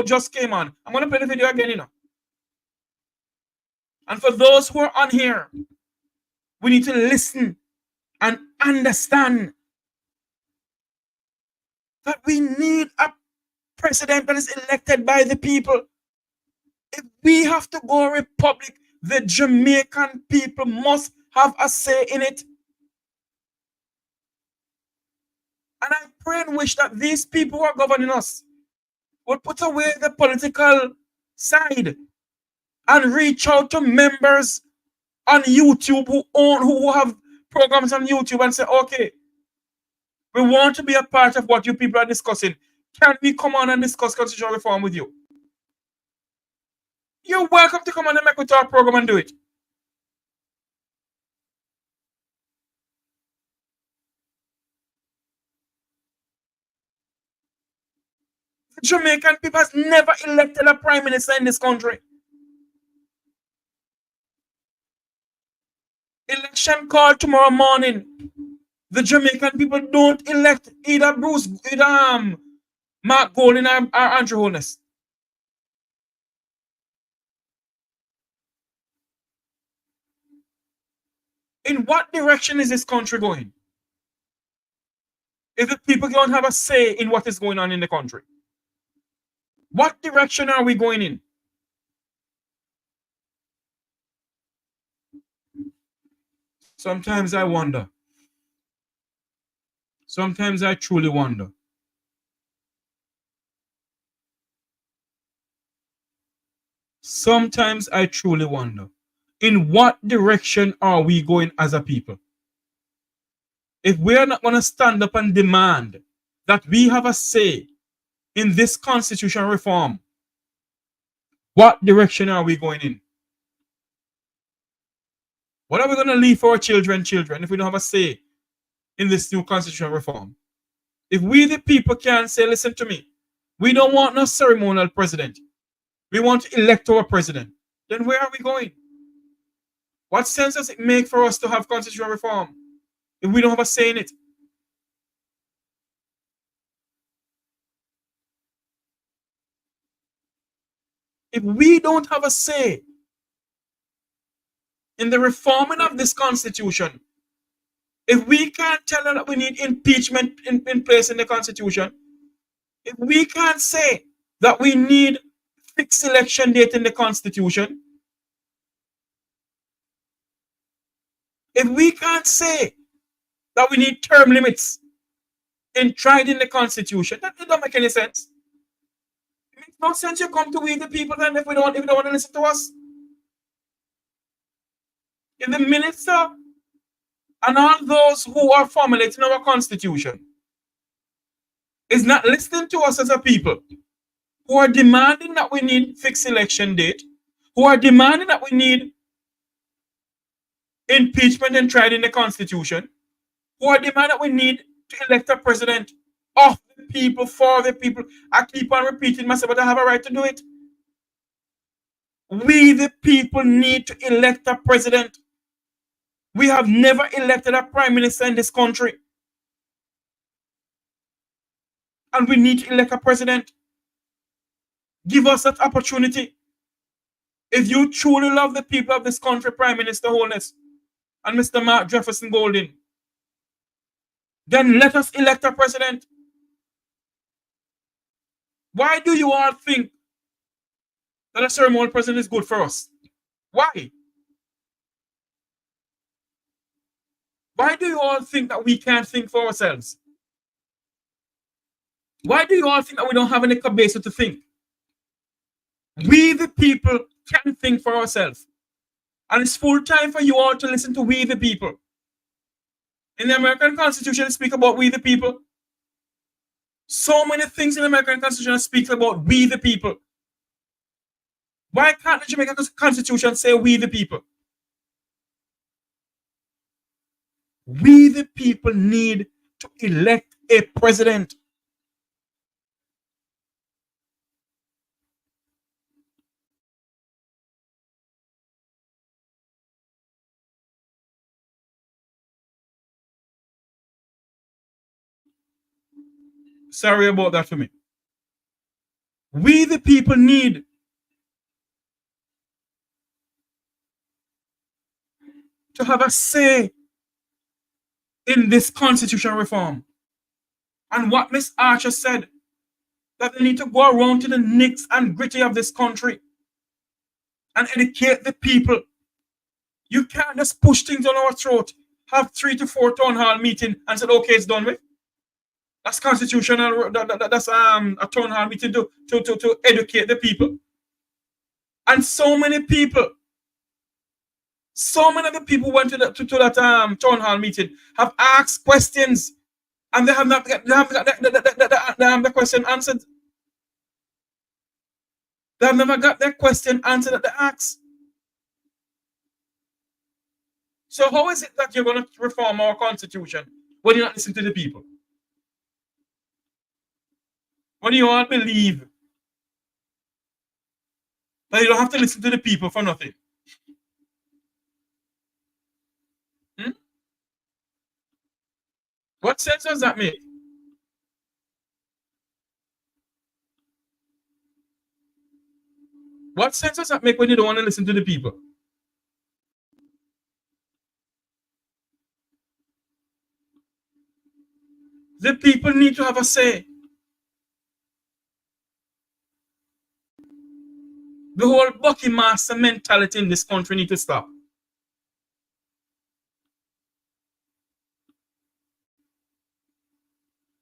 just came on, I'm gonna play the video again, you know. And for those who are on here, we need to listen and understand that we need a president that is elected by the people. If we have to go republic, the Jamaican people must have a say in it. And I pray and wish that these people who are governing us will put away the political side and reach out to members on YouTube who have programs on YouTube and say, okay, we want to be a part of what you people are discussing. Can we come on and discuss constitutional reform with you? You're welcome to come on the Make We Talk program and do it. The Jamaican people has never elected a prime minister in this country. Election called tomorrow morning. The Jamaican people don't elect either Mark Golding or Andrew Holness. In what direction is this country going? If the people don't have a say in what is going on in the country, what direction are we going in? Sometimes I wonder. Sometimes I truly wonder. Sometimes I truly wonder, in what direction are we going as a people? If we're not going to stand up and demand that we have a say in this constitutional reform, what direction are we going in? What are we going to leave for our children if we don't have a say in this new constitutional reform? If we the people can say, listen to me, we don't want no ceremonial president, we want to elect our president, then where are we going? What sense does it make for us to have constitutional reform if we don't have a say in it? If we don't have a say in the reforming of this constitution, if we can't tell them that we need impeachment in place in the constitution, if we can't say that we need fixed election date in the constitution, if we can't say that we need term limits enshrined in the constitution, that don't make any sense. It makes no sense you come to we the people then if you don't want to listen to us. If the minister and all those who are formulating our constitution is not listening to us as a people, who are demanding that we need fixed election date, who are demanding that we need impeachment enshrined in the constitution, who are demanding that we need to elect a president of the people, for the people. I keep on repeating myself, but I have a right to do it. We, the people, need to elect a president. We have never elected a prime minister in this country. And we need to elect a president. Give us that opportunity. If you truly love the people of this country, Prime Minister Holness and Mr. Mark Jefferson Golden, then let us elect a president. Why do you all think that a ceremonial president is good for us? Why? Why do you all think that we can't think for ourselves? Why do you all think that we don't have any capacity to think? We, the people, can think for ourselves. And it's full time for you all to listen to we, the people. In the American Constitution, it speaks about we, the people. So many things in the American Constitution speak about we, the people. Why can't the Jamaican Constitution say we, the people? We, the people, need to elect a president. Sorry about that for me. We, the people, need to have a say in this constitutional reform. And what Miss Archer said, that they need to go around to the nicks and gritty of this country and educate the people. You can't just push things on our throat, have 3 to 4 town hall meeting and say, okay, it's done with. That's constitutional. That's a town hall meeting to educate the people. And so many people, so many of the people went to that town hall meeting have asked questions, and they have not got the question answered. They have never got their question answered that they asked. So how is it that you're going to reform our constitution when you're not listening to the people? When you all believe that you don't have to listen to the people for nothing? What sense does that make? What sense does that make when you don't want to listen to the people? The people need to have a say. The whole Bucky Master mentality in this country needs to stop.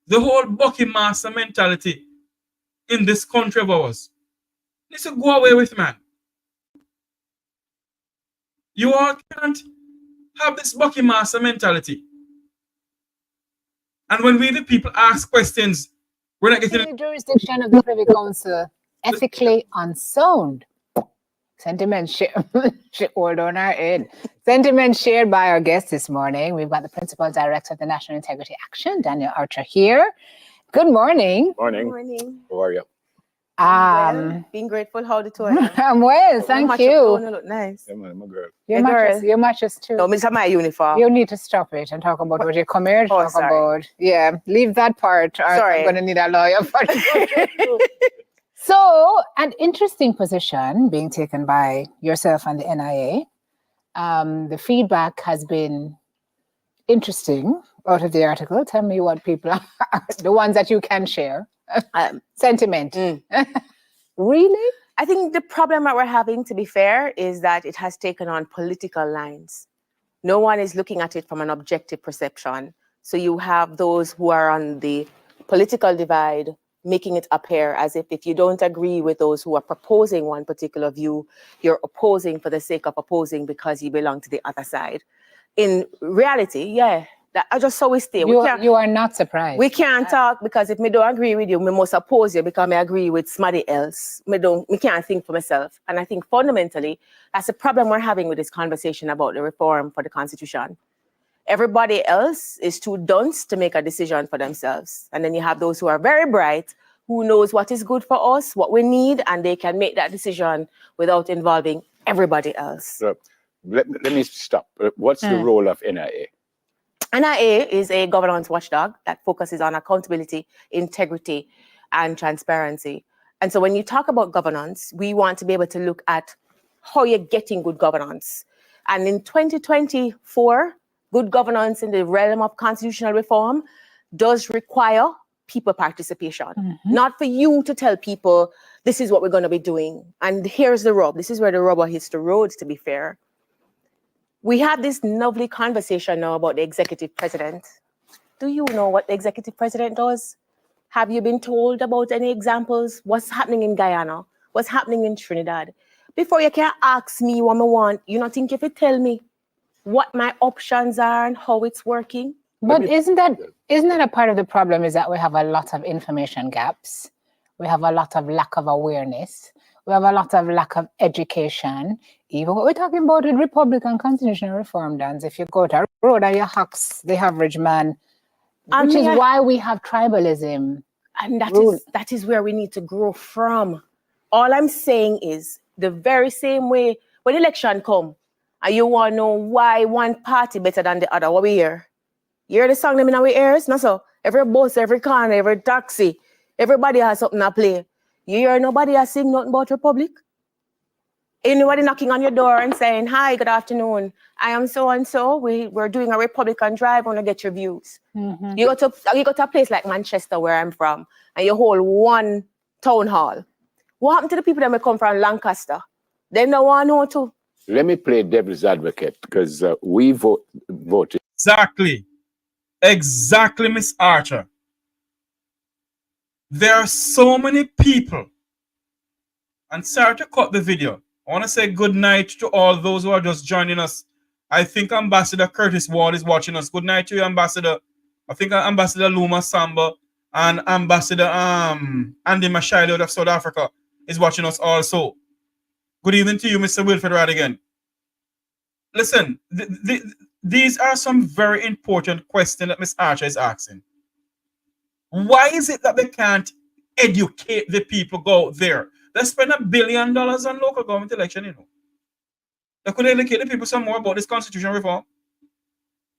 The whole Bucky Master mentality in this country of ours needs to go away with, man. You all can't have this Bucky Master mentality. And when we, the people, ask questions, we're not getting the jurisdiction of the Privy Council ethically unsound. Sentiment shared. Hold on our head. Sentiment shared by our guest this morning. We've got the Principal Director of the National Integrity Action, Daniel Archer, here. Good morning. Morning. Good morning. How are you? Well, being grateful. How the tour? I'm well, thank you. Look nice. Yeah, man, my girl. Your matches too. No, Mr. My uniform. You need to stop it and talk about what you come here to talk about. Yeah, leave that part. Sorry. I'm going to need a lawyer for it. So, an interesting position being taken by yourself and the N.I.A. The feedback has been interesting out of the article. Tell me what people are, the ones that you can share. Sentiment. Really? I think the problem that we're having, to be fair, is that it has taken on political lines. No one is looking at it from an objective perception. So you have those who are on the political divide, making it appear as if you don't agree with those who are proposing one particular view, you're opposing for the sake of opposing because you belong to the other side. In reality, yeah, I just saw we stay. You are not surprised. We can't talk because if me don't agree with you, me must oppose you because I agree with somebody else. Me can't think for myself. And I think fundamentally, that's the problem we're having with this conversation about the reform for the Constitution. Everybody else is too dunce to make a decision for themselves. And then you have those who are very bright, who knows what is good for us, what we need, and they can make that decision without involving everybody else. So let me stop. What's the role of N.I.A.? N.I.A. is a governance watchdog that focuses on accountability, integrity, and transparency. And so when you talk about governance, we want to be able to look at how you're getting good governance. And in 2024, good governance in the realm of constitutional reform does require people participation. Not for you to tell people, this is what we're going to be doing. And here's the rub. This is where the rubber hits the road, to be fair. We have this lovely conversation now about the executive president. Do you know what the executive president does? Have you been told about any examples? What's happening in Guyana? What's happening in Trinidad? Before you can ask me what I want, you not think if you tell me what my options are and how it's working? But isn't that a part of the problem, is that we have a lot of information gaps. We have a lot of lack of awareness. We have a lot of lack of education. Even what we're talking about with Republican constitutional reform, Dance, if you go to a road and you ask the average man, which is why we have tribalism. And that is where we need to grow from. All I'm saying is the very same way when election come and you want to know why one party better than the other, what we hear? You hear the song them in our ears? No, so every bus, every corner, every taxi, everybody has something to play. You hear nobody has sing nothing about Republic? Anybody knocking on your door and saying, hi, good afternoon. I am so-and-so. We're doing a Republican drive. I want to get your views. You go to a place like Manchester, where I'm from, and you hold one town hall. What happened to the people that may come from Lancaster? They don't want to know too. Let me play devil's advocate, because we voted. Exactly, Miss Archer. There are so many people. And sorry to cut the video. I want to say good night to all those who are just joining us. I think Ambassador Curtis Ward is watching us. Good night to you, Ambassador. I think Ambassador Luma Samba and Ambassador Andy Mashile out of South Africa is watching us also. Good evening to you, Mr. Wilfred Radigan. Listen, these are some very important questions that Ms. Archer is asking. Why is it that they can't educate the people go out there? They spend $1 billion on local government election, you know. They could educate the people some more about this constitutional reform.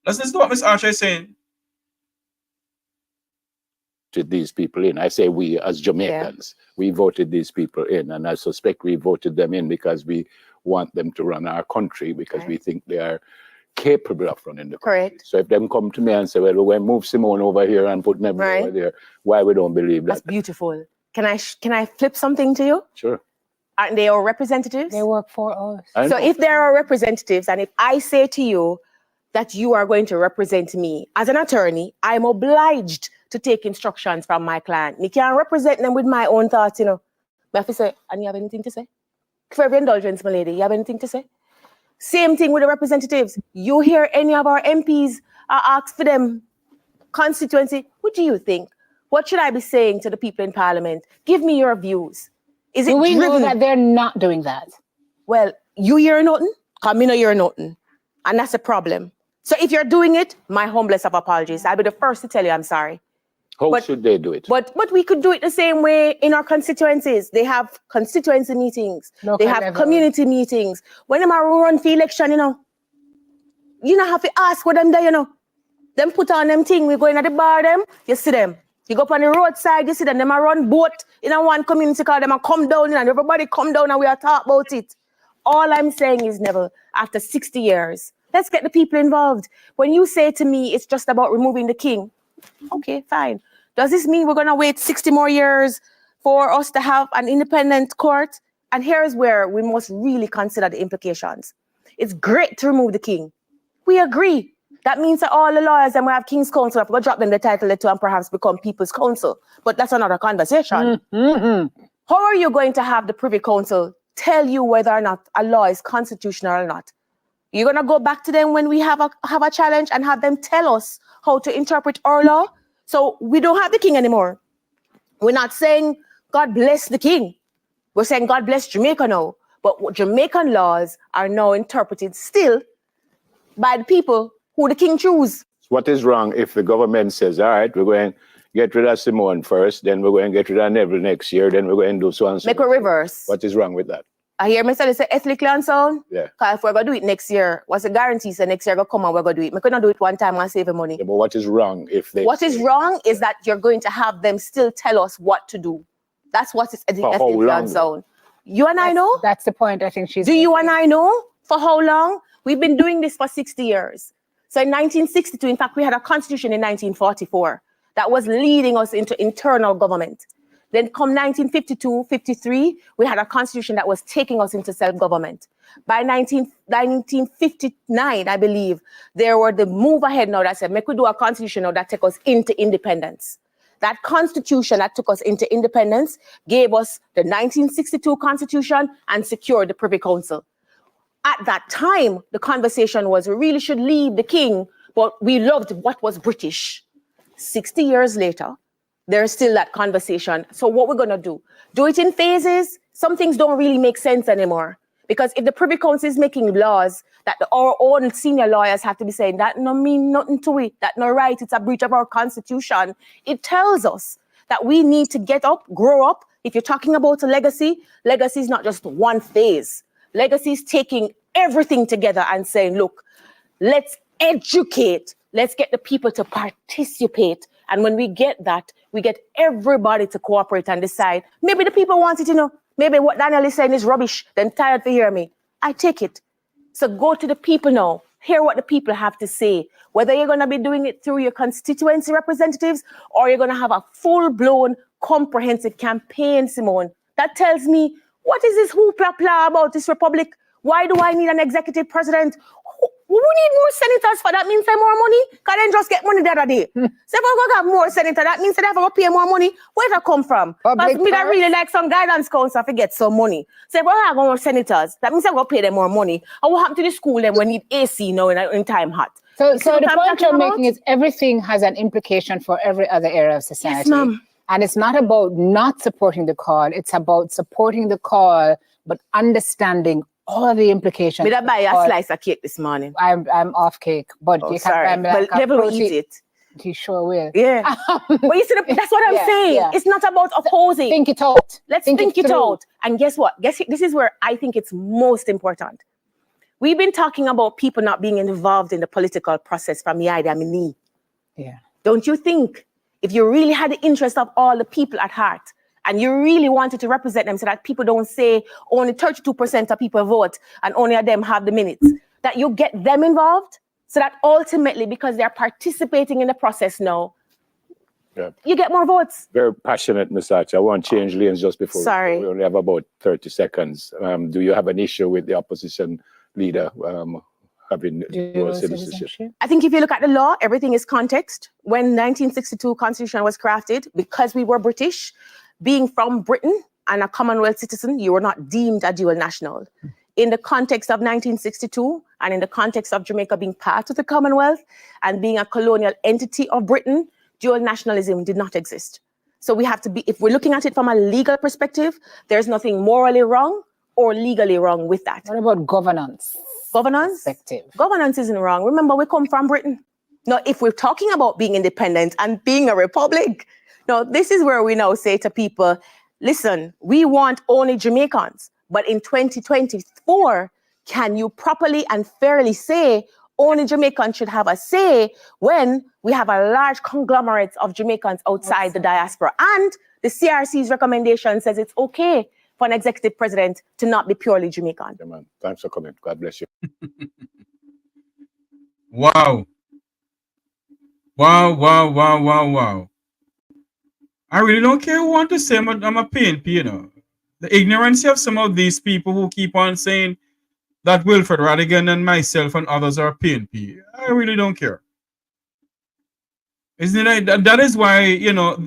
Let's listen to what Ms. Archer is saying. These people in. I say we as Jamaicans, we voted these people in, and I suspect we voted them in because we want them to run our country, because we think they are capable of running the country. So if them come to me and say, well, we're going to move Simone over here and put them over there, why we don't believe that? That's beautiful. Can I flip something to you? Sure. Aren't they our representatives? They work for us. So if they're our representatives, and if I say to you that you are going to represent me as an attorney, I'm obliged to take instructions from my client. I can't represent them with my own thoughts, you know. But if I say, and you have anything to say? For every indulgence, my lady, you have anything to say? Same thing with the representatives. You hear any of our MPs ask for them constituency, what do you think? What should I be saying to the people in Parliament? Give me your views. Is it Do we driven? know that they're not doing that? Well, you hear nothing, me no hear nothing. And that's a problem. So if you're doing it, my humblest of apologies. I'll be the first to tell you I'm sorry. How should they do it? But we could do it the same way in our constituencies. They have constituency meetings. They have community meetings. When them are run for election, you don't have to ask what them there, you know. Them put on them thing, we go in at the bar them, you see them. You go up on the roadside, you see them. Them are run boat in a one community called them and come down and everybody come down and we are talk about it. All I'm saying is, Neville, after 60 years, let's get the people involved. When you say to me, it's just about removing the king, okay, fine. Does this mean we're going to wait 60 more years for us to have an independent court? And here's where we must really consider the implications. It's great to remove the king. We agree. That means that all the lawyers and we have King's Counsel have to drop them the title to and perhaps become People's Counsel. But that's another conversation. How are you going to have the Privy Council tell you whether or not a law is constitutional or not? You're going to go back to them when we have a challenge and have them tell us how to interpret our law? So we don't have the king anymore. We're not saying God bless the king. We're saying God bless Jamaica now. But Jamaican laws are now interpreted still by the people who the king choose. What is wrong if the government says, all right, we're going to get rid of Simone first, then we're going to get rid of Neville next year, then we're going to do so and so. Make a reverse. What is wrong with that? I hear myself say ethically unsound. Yeah. Because if we're going to do it next year, what's the guarantee? So next year, we're going to come and we're going to do it. We cannot do it one time and save the money. Yeah, but what is wrong if they... What is wrong is that you're going to have them still tell us what to do. That's what is ethically unsound. You and I know? That's the point I think she's... Do you and I know? For how long? We've been doing this for 60 years. So in 1962, in fact, we had a constitution in 1944 that was leading us into internal government. Then come 1952, 53, we had a constitution that was taking us into self-government. By 1959, I believe, there were the move ahead now that said, make we do a constitution now that take us into independence. That constitution that took us into independence gave us the 1962 constitution and secured the Privy Council. At that time, the conversation was we really should leave the king, but we loved what was British. 60 years later, there's still that conversation. So what we're going to do? Do it in phases. Some things don't really make sense anymore. Because if the Privy Council is making laws that our own senior lawyers have to be saying, that no mean nothing to it, that no right, it's a breach of our constitution, it tells us that we need to get up, grow up. If you're talking about a legacy, legacy is not just one phase. Legacy is taking everything together and saying, look, let's educate, let's get the people to participate. And when we get that, we get everybody to cooperate and decide. Maybe the people want it, you know. Maybe what Daniel is saying is rubbish. They're tired to hear me. I take it. So go to the people now. Hear what the people have to say. Whether you're going to be doing it through your constituency representatives or you're going to have a full-blown, comprehensive campaign, Simone. That tells me, what is this hoopla-pla about this republic? Why do I need an executive president? We need more senators for that means say more money. Because then just get money the other day. So if we're going to have more senators, that means they have to pay more money. Where does that come from? Because me that really like some guidance council to get some money. So if we're going to have more senators, that means they're going to pay them more money. And what happened to the school then we need AC now in time hot? So the point you're making is everything has an implication for every other area of society. Yes, ma'am. And it's not about not supporting the call. It's about supporting the call, but understanding all the implications. Did I buy a slice of cake this morning? I'm off cake, but you can buy me like but Neville will eat it. He sure will. Yeah. But you see, that's what I'm saying. Yeah. It's not about opposing. Think it out. Let's think it out. And guess what? This is where I think it's most important. We've been talking about people not being involved in the political process from N.I.A. Yeah. Don't you think if you really had the interest of all the people at heart, and you really wanted to represent them so that people don't say only 32% of people vote and only of them have the minutes, that you get them involved so that ultimately, because they're participating in the process now, you get more votes. Very passionate, Ms. Archer. I want to change lanes just before. Sorry. We only have about 30 seconds. Do you have an issue with the opposition leader having dual citizenship? I think if you look at the law, everything is context. When 1962 Constitution was crafted, because we were British, being from Britain and a Commonwealth citizen, you were not deemed a dual national. In the context of 1962 and in the context of Jamaica being part of the Commonwealth and being a colonial entity of Britain, dual nationalism did not exist. So we have to be, if we're looking at it from a legal perspective, there's nothing morally wrong or legally wrong with that. What about governance? Governance? Perspective. Governance isn't wrong. Remember, we come from Britain. Now, if we're talking about being independent and being a republic, now, this is where we now say to people, listen, we want only Jamaicans, but in 2024, can you properly and fairly say only Jamaicans should have a say when we have a large conglomerate of Jamaicans outside the diaspora? And the CRC's recommendation says it's okay for an executive president to not be purely Jamaican. Yeah, man. Thanks for coming. God bless you. Wow. Wow. I really don't care who want to say I'm a PNP, you know. The ignorance of some of these people who keep on saying that Wilfred Radigan and myself and others are PNP. I really don't care. Isn't it? That is why, you know,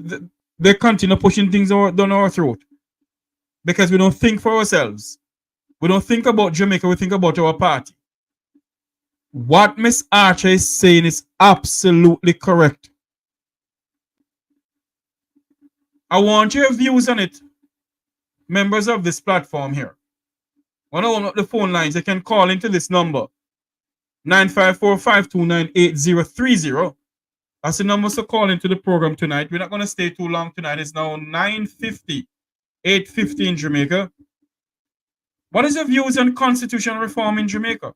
they continue pushing things down our throat. Because we don't think for ourselves. We don't think about Jamaica, we think about our party. What Miss Archer is saying is absolutely correct. I want your views on it, members of this platform here. When I open up the phone lines, you can call into this number, 954-529-8030. That's the numbers to call into the program tonight. We're not going to stay too long tonight. It's now 9:50, 8:50 in Jamaica. What is your views on constitutional reform in Jamaica?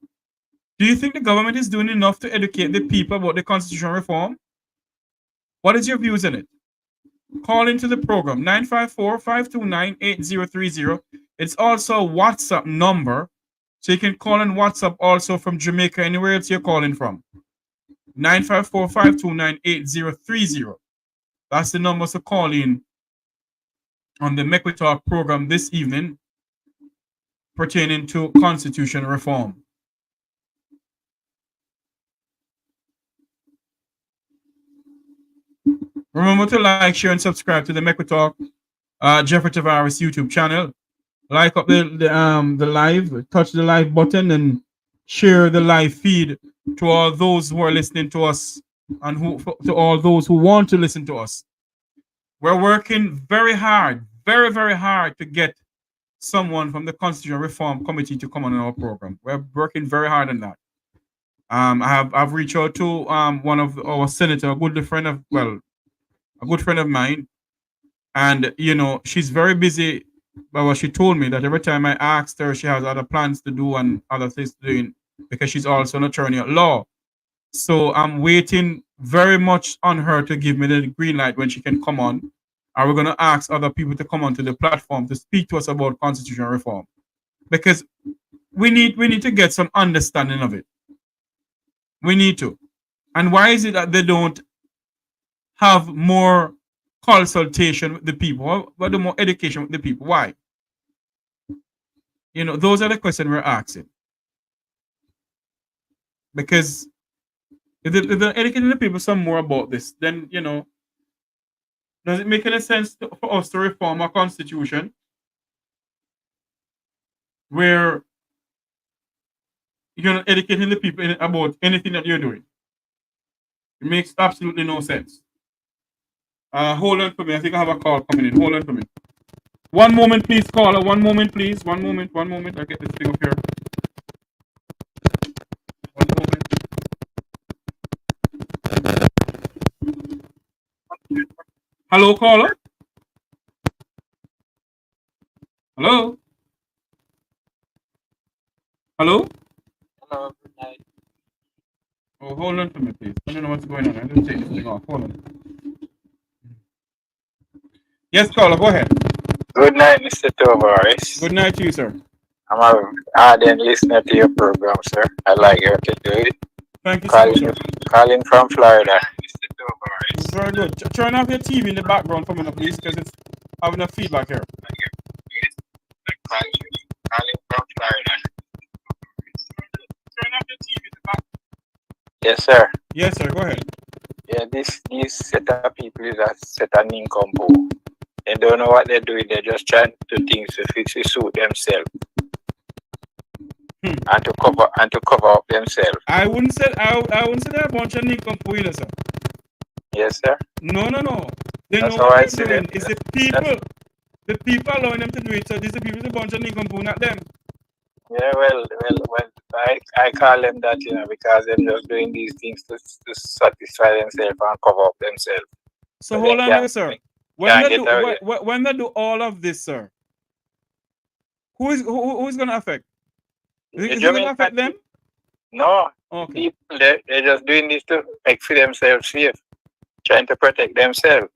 Do you think the government is doing enough to educate the people about the constitutional reform? What is your views on it? Call into the program, 954-529-8030. It's also a WhatsApp number, so you can call on WhatsApp also from Jamaica, anywhere else you're calling from. 954-529-8030. That's the number to call in on the Make We Talk program this evening pertaining to constitutional reform. Remember to like, share, and subscribe to the Make We Talk Jeffrey Tavares YouTube channel. Like up the live, touch the live button, and share the live feed to all those who are listening to us and to all those who want to listen to us. We're working very hard, very, very hard to get someone from the Constitutional Reform Committee to come on our program. We're working very hard on that. I've reached out to one of our senator, a good friend of mine, and she's very busy. But what she told me that every time I asked her, she has other plans to do and other things to do because she's also an attorney at law. So I'm waiting very much on her to give me the green light when she can come on. And we're going to ask other people to come onto the platform to speak to us about constitutional reform, because we need to get some understanding of it. We need to. And why is it that they don't have more consultation with the people? What the more education with the people? Why? Those are the questions we're asking. Because if they're educating the people some more about this, then does it make any sense for us to reform our constitution where you're not educating the people about anything that you're doing? It makes absolutely no sense. Hold on for me. I think I have a call coming in. Hold on for me. One moment, please, caller. One moment, please. One moment. I get this thing up here. One moment. Hello, caller. Hello. Hello. Hello. Good night. Oh, hold on for me, please. I don't know what's going on. I'm just take this thing off. Hold on. Yes, caller. Go ahead. Good night, Mr. Tavares. Good night to you, sir. I'm an ardent listener to your program, sir. I like what you do. Thank you so much, sir. Calling from Florida. Mr. Tavares. Very good. Turn off your TV in the background for me, please, because it's having a feedback here. Calling from Florida. Turn off your TV in the background. Yes, sir. Yes, sir. Go ahead. Yeah, these set of people is a set of nincompoop. They don't know what they're doing. They're just trying to do things to suit themselves. And to cover up themselves. I wouldn't say they're a bunch of nincompoop either, sir. Yes, sir. No. They That's know how what I they're see doing. them. It's the people. The people allowing them to do it. So these are people, a bunch of nincompoop, not them. Yeah, well, I call them that, because they're just doing these things to satisfy themselves and cover up themselves. So hold on there, sir. When they do all of this, sir, who is going to affect? Is it going to affect them? No. Okay. People, they're just doing this to make for themselves safe, trying to protect themselves.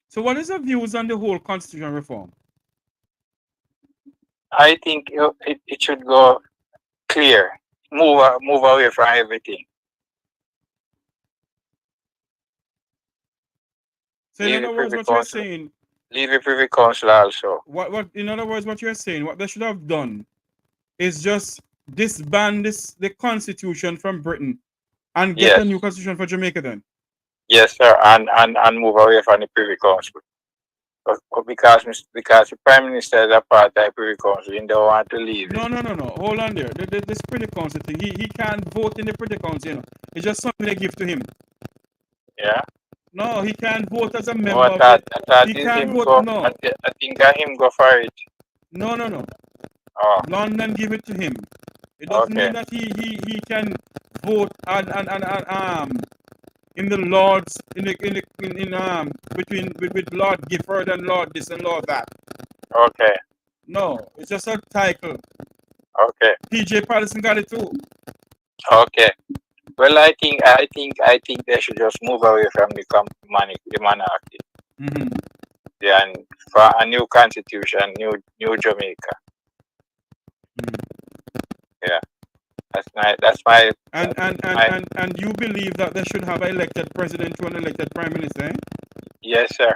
So what is your views on the whole constitutional reform? I think it should go clear, move away from everything. So in other words, what you're saying, leave a privy council also. What in other words, what you're saying, what they should have done is just disband the constitution from Britain and get a new constitution for Jamaica then. Yes, sir, and move away from the privy council. Because the Prime Minister is a part of the Privy Council, he don't want to leave. No. Hold on there. This Privy Council thing, he can't vote in the Privy Council, It's just something they give to him. Yeah? No, he can't vote as a member. No, I think that him go for it. No. Oh. London give it to him. It doesn't mean that he can vote and in the Lords between with Lord Gifford and Lord this and Lord that. Okay. No, it's just a title. Okay. PJ Patterson got it too. Okay. Well, I think they should just move away from the monarchy. Mm-hmm. Yeah, and for a new constitution, new Jamaica. Mm-hmm. Yeah, that's my. And you believe that they should have an elected president to an elected prime minister? Eh? Yes, sir.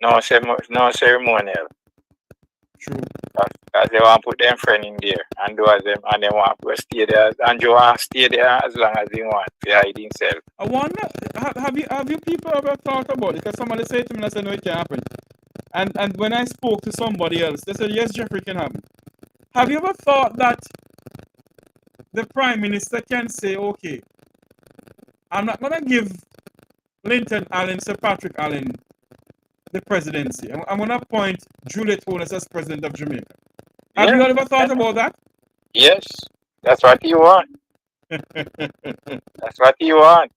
No ceremonial. True. Because they want to put them friend in there and do as them, and they want to stay there, and you want to stay there as long as they want to hide himself. I wonder, have you people ever thought about it? Because somebody said to me, I said, no, it can't happen. And when I spoke to somebody else, they said, yes, Jeffrey, can happen. Have you ever thought that the prime minister can say, okay, I'm not going to give Linton Allen, Sir Patrick Allen, the presidency. I'm going to appoint Juliet Holness as president of Jamaica. Have you ever thought about that? Yes, that's what you want. That's what you want.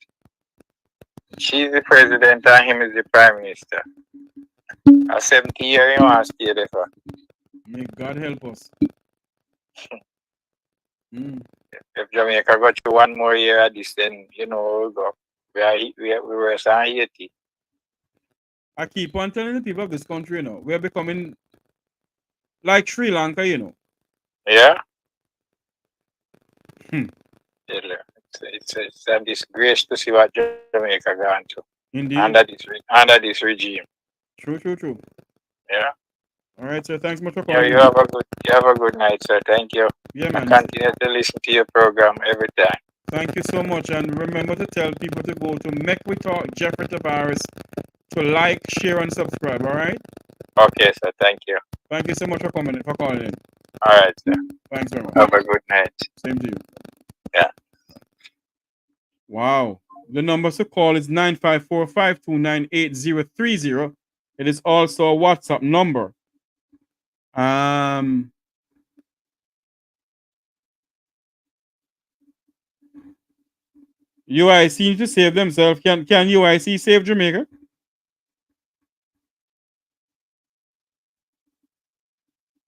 She's the president and him is the prime minister. A 70 year you want to stay there for. May God help us. If Jamaica got you one more year at this, then you know we were on 80. I keep on telling the people of this country, you know, we're becoming like Sri Lanka, you know. Yeah. It's a disgrace to see what Jamaica gone to. Indeed. Under this regime. True. Yeah. All right, sir. Thanks much for calling. You have a good night, sir. Thank you. Yeah, man. I continue to listen to your program every time. Thank you so much, and remember to tell people to go to Make We Talk Jeffrey Tavares to like, share, and subscribe. All right. Okay, sir. Thank you. Thank you so much for calling in. All right, sir. Thanks very much. Have a good night. Same to you. Yeah. Wow. The number to call is 954-529-8030. It is also a WhatsApp number. UIC need to save themselves. Can UIC save Jamaica?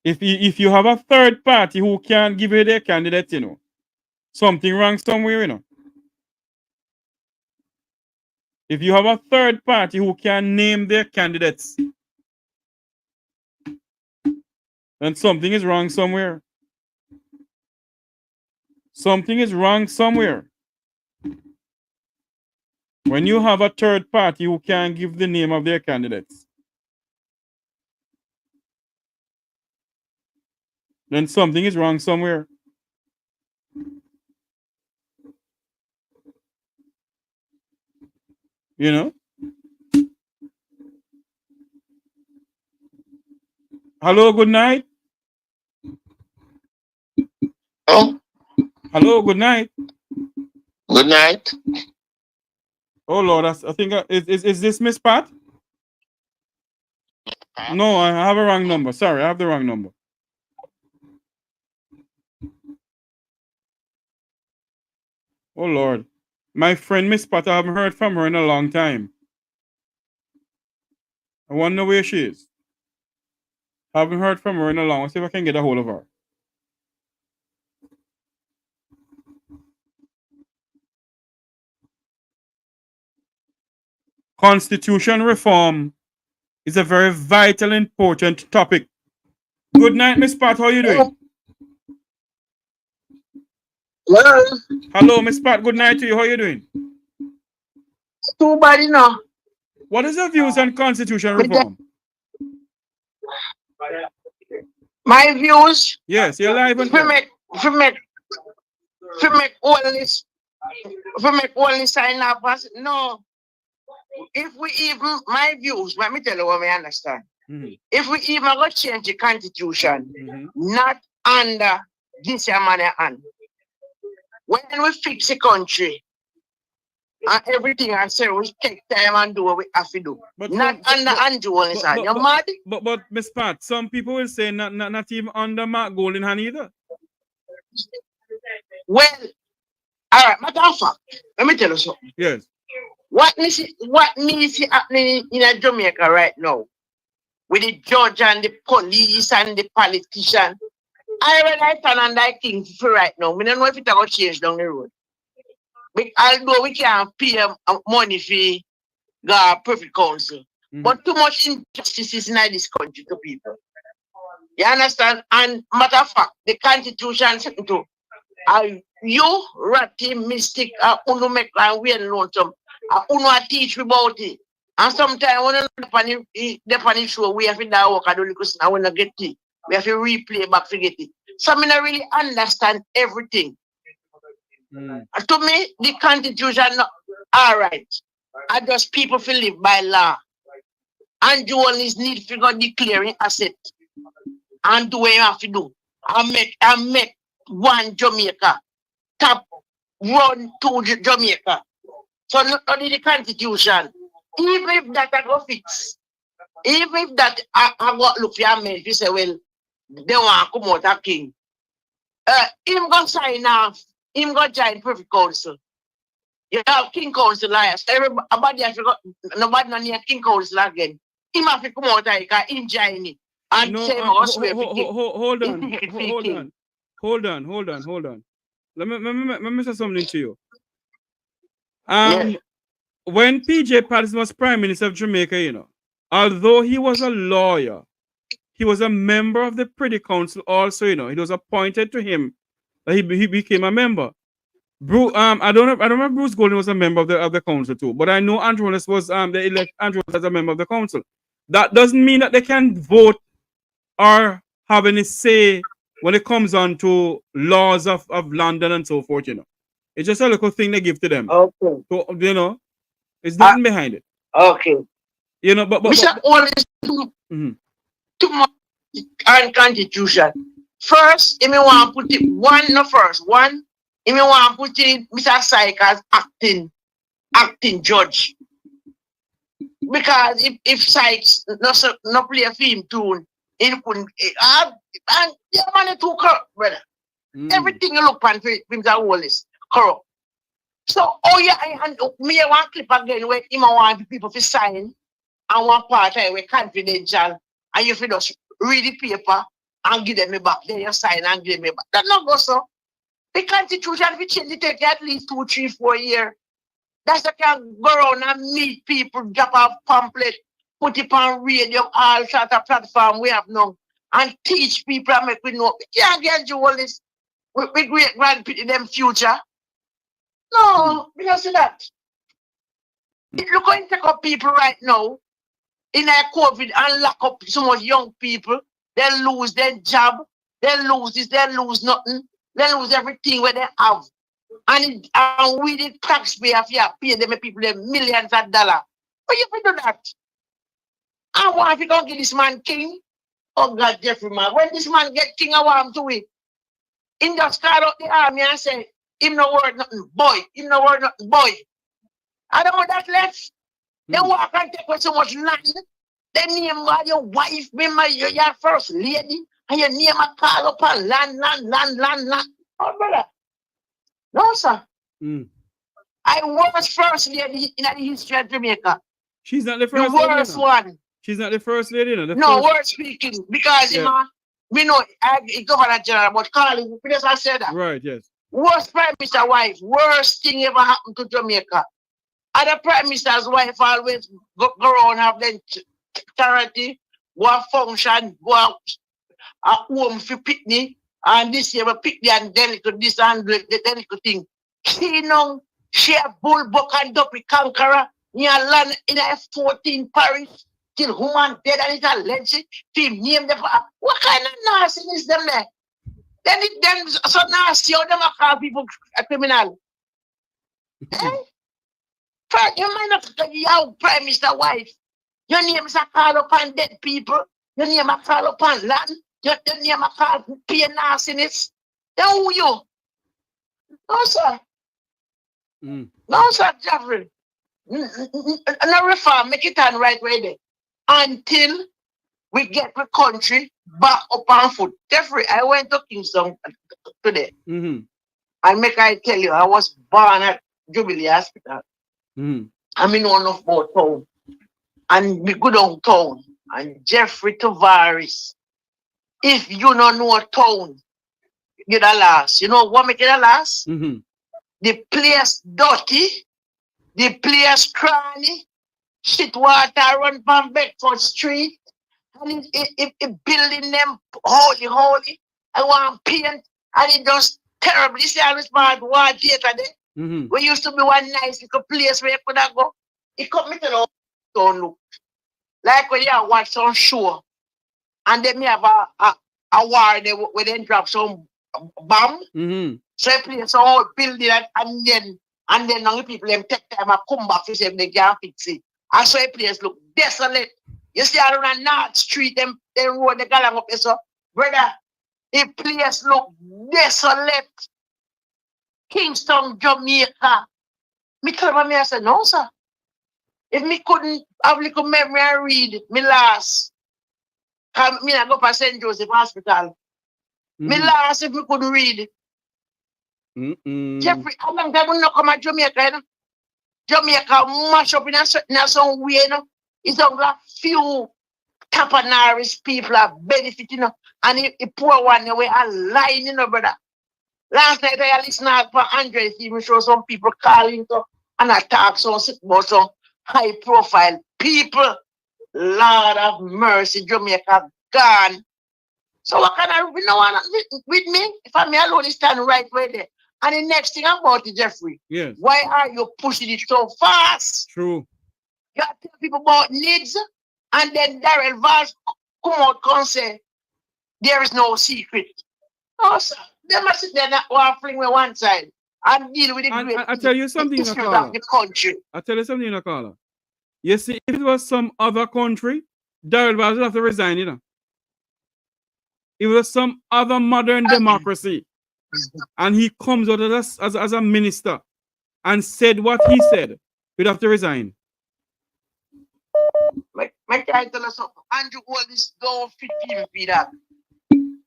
If you have a third party who can't give you their candidate, you know, something wrong somewhere, you know. If you have a third party who can name their candidates, then something is wrong somewhere. Something is wrong somewhere. When you have a third party who can't give the name of their candidates, then something is wrong somewhere. You know? Hello, good night. Oh. Hello, good night. Good night. Oh Lord, I think is this Miss Pat? No, I have a wrong number. Sorry, I have the wrong number. Oh Lord, my friend Miss Pat, I haven't heard from her in a long time. I wonder where she is. I haven't heard from her in a long. Let's see if I can get a hold of her. Constitution reform is a very vital, important topic. Good night, Miss Pat. How are you doing? Hello. Hello, Miss Pat. Good night to you. How are you doing? Too bad, you know. What is your views on constitution reform? My views. Yes, you're live and make only sign up as no. If we even my views, let me tell you what I understand. If we even go change the constitution, not under this money and when we fix the country and everything I say we take time and do what we have to do. But not under Andrew only side. You're mad? But Miss Pat, some people will say not even under Mark Goldenhand either. Well, all right, matter of fact, let me tell you something. Yes. What needs happening in Jamaica right now with the judge and the police and the politician? I realize and I think for right now, we don't know if it's going to change down the road. But although we can pay money for the perfect council, but too much injustice is in this country to people. You understand? And matter of fact, the constitution said to you ratty mystic uno make and we alone some uno teach about it. And sometimes when the show we have to that work I don't because now when I get it, we have to replay back to get it. So I mean I really understand everything. To me, the constitution all right. I just people feel live by law. And you only need to go declaring asset. And do what you have to do. I make one Jamaica top run to Jamaica. So not only the constitution, even if that I go fix, even if that I go look for your man, you say, well, they want to come out a king. Him go sign off, him go join Privy Council. You have King Council liars. Everybody has to go, nobody not near King Council again. Him have to come out like him join it. And No, say, hold on. Let me say something to you. When PJ Patterson was Prime Minister of Jamaica, you know, although he was a lawyer, he was a member of the Privy Council also, you know. It was appointed to him that he became a member. I don't know if Bruce Golden was a member of the council too, but I know Andronis was they elect Andronis as a member of the council. That doesn't mean that they can vote or have any say when it comes on to laws of London and so forth, you know. It's just a little thing they give to them. Okay. So, you know, it's nothing behind it. Okay. You know, but all this too much and constitution. First, if you want to put it one, if you want to put it Mr. Syke as acting judge. Because if Sykes not play a film tune, he couldn't and the money too corrupt, brother. Everything you look on Mr. Wallace corrupt. So me want clip again where him want people to sign and one part where confidential and you just read the paper and give them me back. Then you sign and give me back. That not go so. The constitution we change it take at least 2, 3, 4 years. That's why can go around and meet people, drop off pamphlet, put it on radio, all sort of platform we have now, and teach people and make we know. We can't get you all this with great grandkids in them future. No, we don't see that. If you're going to take up people right now in a COVID and lock up so much young people, they lose their job, they lose this, they lose nothing, they lose everything where they have. And we the taxpayer pay them people them millions of dollars. But you do that. I want to go get this man king. Oh God, Jeffrey man. When this man get king, I want him to win. In just call out the army and say, him no word nothing, boy. Him no word nothing, boy. I don't want that left. They walk and take away so much land. They name your wife, remember your first lady, and your name a call upon land. Oh brother. No, sir. I was first lady in the history of Jamaica. She's not the first lady. The worst one. She's not the first lady. No, word speaking. Because, you know, we know, Governor General, but Carly, because I said that. Right, yes. Worst Prime Minister wife, worst thing ever happened to Jamaica. And the Prime Minister's wife always go around, have them charity, go function, go out home for picnic. And this year, we pick the and delicate, this and the delicate thing. She know, she a bullbuck and duppy conqueror, near land in a 14 parish, till human dead and it's a legend, to name them. What kind of nastiness is them there? Then them so nasty, how them call people a criminal? You might not your Prime Minister wife. Your name is a call upon dead people. Your name is a call upon land. Your name is called pay nastiness. Then who you? No, sir. No, sir, Jeffrey. No reform, make it on right way there. Until we get the country back up on foot. Jeffrey, I went to Kingston today. And make I tell you, I was born at Jubilee Hospital. I'm in one of both town. And we go downtown. And Jeffrey Tavares. If you don't know a town, get a loss. You know what make it a loss? The place dirty, the place cranny, shit water run from Bedford Street, and it building them holy. I want paint, and it just terrible. This is always bad war theater there. We used to be one nice little place where you could go. It come me to the don't look. Like when you watch some show, and then me have a war there where they drop some bomb. So I play some whole building and then now people them take time and come back to say they can't fix it. And so a place look desolate. You see around North Street, them road the galang up there, so brother, the place look desolate. Kingston, Jamaica. Me tell me I said, no, sir. If me couldn't have little memory and read me last, me I go to St. Joseph Hospital. Me last if me couldn't read. Jeffrey, how long time we not come to Jamaica? You know? Jamaica mash up in some way, you know? It's only a few Tavares people are benefiting, you know? And the poor one away are lying, you know, brother. Last night I listened to Andre even show some people calling to and attack some high profile people. Lord of mercy, Jamaica gone. So what can I no one with me? If I'm alone, stand right where there. And the next thing about it, Jeffrey. Yes. Why are you pushing it so fast? True. You have to tell people about needs, and then Darrell Vaz come out and say there is no secret. No, sir. They must sit there not waffling with one side and deal with the I tell you something, of the country. I tell you something, Nakala. You see, if it was some other country, Darrell Vaz would have to resign, you know. If it was some other modern democracy, and he comes out as a minister and said what he said, he'd have to resign. Make I tell us something. Andrew, all this don't fit him for that.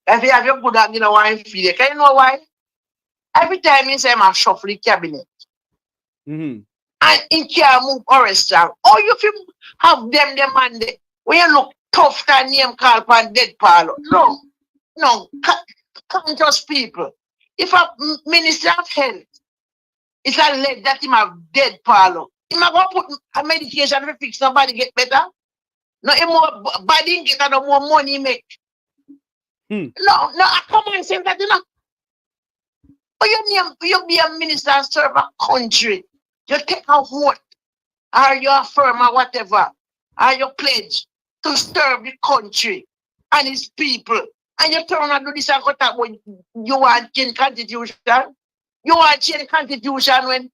If you have your good at, you know, why feed it. Can you know why? Every time you say I'm shuffle the cabinet. And in can't move or restaurant. Or you feel have them man there. When you look tough than name call for dead parlor. No, can't trust people. If a minister of health is alleged that him have dead parlor, he might go put a medication to fix somebody get better. No, he more body get no more money make. No, I come and say that, you know. But you be a minister and serve a country. You take a vote, or you affirm or whatever, or you pledge to serve the country and its people. And you turn and do this and cut out when you want change constitution. You want change constitution when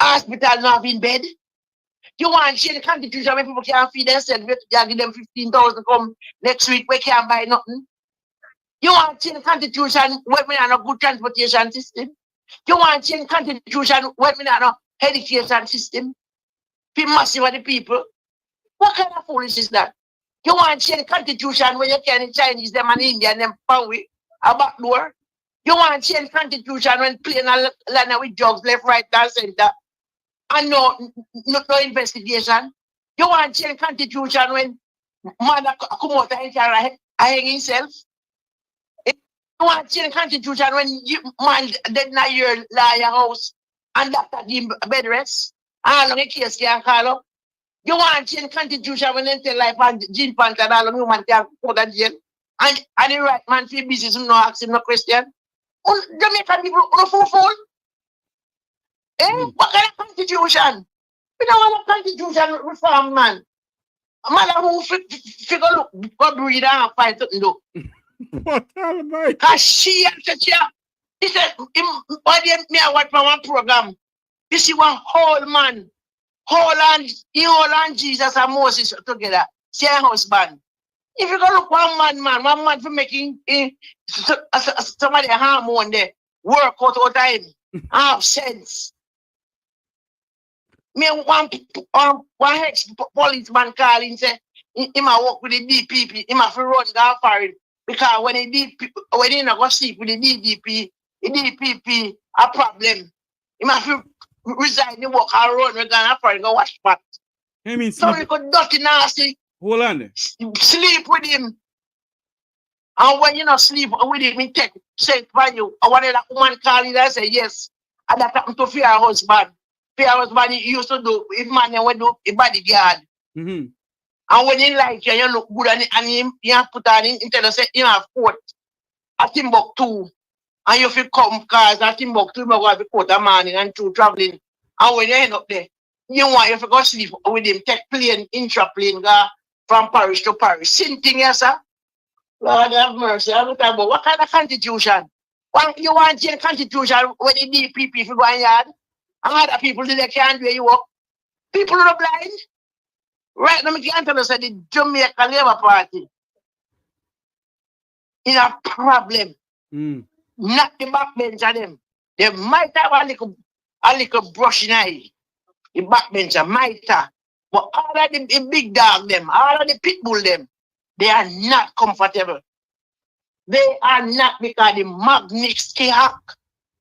hospital not in bed. You want change constitution when people can't feed themselves. You give them 15,000 come next week, we can't buy nothing. You want change constitution when we have a good transportation system. You want change constitution when we have a education system. Be massive of the people. What kind of foolish is that? You want to change constitution when you can Chinese them and Indian them power a back door. You want to change constitution when playing a land with drugs left, right, and center. And no investigation. You want to change constitution when mother come out and hang himself. You want to change constitution when man dead in your lawyer house and doctor give bed rest. And long a case can call up. You want to change constitution when they tell life and Jean Panther and all of you man can go to jail. And the right man for business no ask him no question. Jamaican people no fool. What kind of constitution? We don't want a constitution reform, man. A man who figure look go breathe and fight something do. What hell, mate? Because she said, he said, me I watch one program. You see one whole man. He hold Jesus and Moses together. Say husband. If you go look one man for making somebody hormone there, work out all time, have sense. Me one ex-policeman calling say, He might work with the DPP. He might run down for it. Because when he not go sleep with the DPP a problem. He might resign the work and run with Ghana for it, go watch pot. I mean, so he could dirty nasty. Hold on. Sleep with him. And when you not sleep with him, he take set by you. And when that woman call you and say yes. And that happened to fear husband. Fear husband he used to do if man went do a bodyguard. Mm-hmm. And when he like you, you look good and you put on him tell us you have court at Timbuktu. And you feel come because at Timbuktu you go have a court a morning and two traveling. And when you end up there, you want you to go sleep with him, take plane, intra-plane, go from Paris to Paris. Same thing, yes, sir. Lord have mercy. I'm talking about what kind of constitution? You want a constitution when the DPP if you go in yard? And other people they can't do where you work. People are blind. Right now, I can't tell us that the Jamaica Labour Party is a problem. Not the backbencher them. They might have a little brush in eye. The backbencher might have. But all of the big dog them, all of the pit bull them, they are not comfortable. They are not because the Magnitsky hack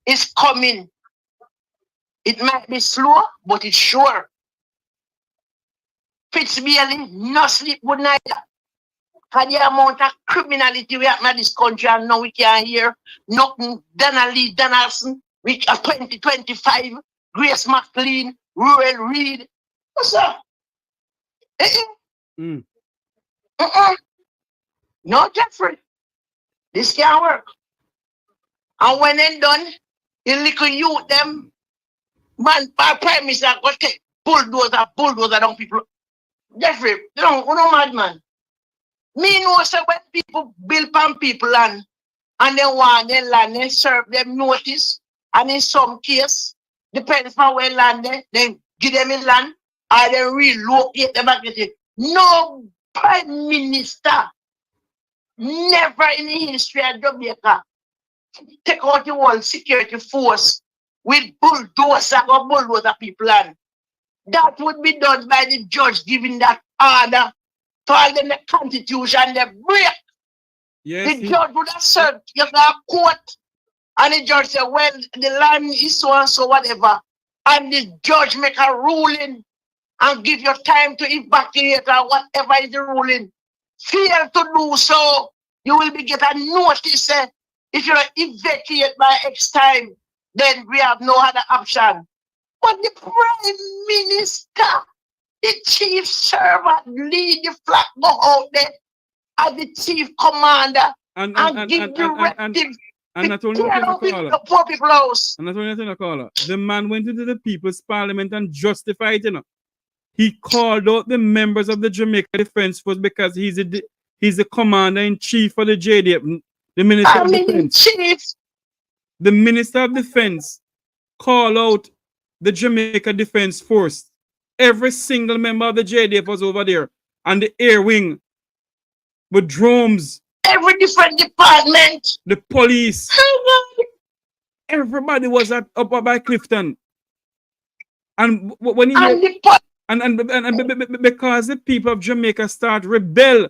is coming. It might be slow, but it's sure. Fitzbarely, no sleep good night. For the amount of criminality we have in this country, and now we can't hear nothing. Donaldson, which are 2025, Grace McLean, Ruel Reed. What's up? No, Jeffrey. This can't work. And when they're done, you little youth them, man, prime minister go take bulldozer down people. Jeffrey, you know mad man. Me know so when people build on people land and they want their land, they serve them notice, and in some case, depends on where land they give them in land, or they relocate them back. No prime minister never in the history of Jamaica take out the whole security force with bulldozer or bulldozer people land. That would be done by the judge giving that order. Told them the constitution they break. Yes, the judge would have said you got a court, and the judge said, well, the land is so and so, whatever. And the judge make a ruling and give you time to evacuate or whatever is the ruling. Fail to do so, you will be get a notice. If you evacuate by X time, then we have no other option. But the prime minister, the chief servant, lead the flag go out there as the chief commander and give directives. And not only the poor people house. And not only that, the man went into the People's Parliament and justified it. He called out the members of the Jamaica Defense Force because he's the commander-in-chief for the JDF, the Minister of Defense. Chief. The Minister of Defense called out the Jamaica Defense Force. Every single member of the JDF was over there, and the air wing with drones. Every different department. The police. Everybody was up by Clifton. And when he and because the people of Jamaica start rebel,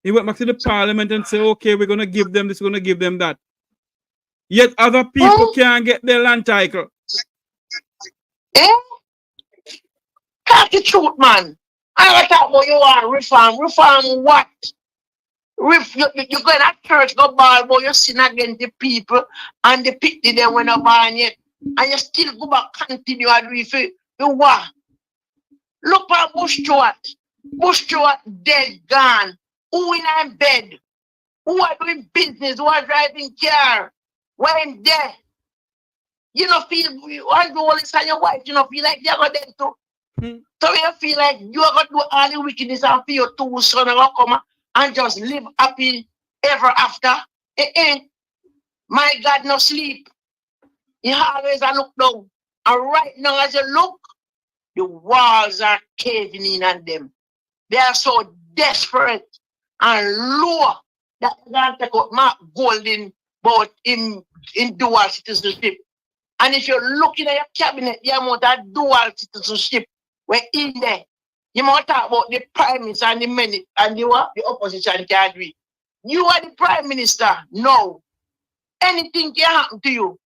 he went back to the parliament and said, okay, we're gonna give them this, we're gonna give them that. Yet other people can't get their land title. That's the truth, man. I talk about you want reform. Reform what? You're going to church, go ball, but you sin against the people and the pity they went up on yet. And you still go back, continue and do it. You what? Look at Bush Stewart. Bush Stewart dead, gone. Who in bed? Who are doing business? Who are driving car? When there? You don't feel, you want to do all this on your wife, you don't feel like you're going to do. So you feel like you're going to do all the wickedness and for your two sons and come and just live happy ever after. My God, no sleep. You always look down. And right now, as you look, the walls are caving in on them. They are so desperate and low that they can't take out Mark Golden about in dual citizenship. And if you're looking at your cabinet, the amount of dual citizenship we're in there, You might talk about the prime minister and the minute and the opposition can't do it. You are the prime minister. No. Anything can happen to you.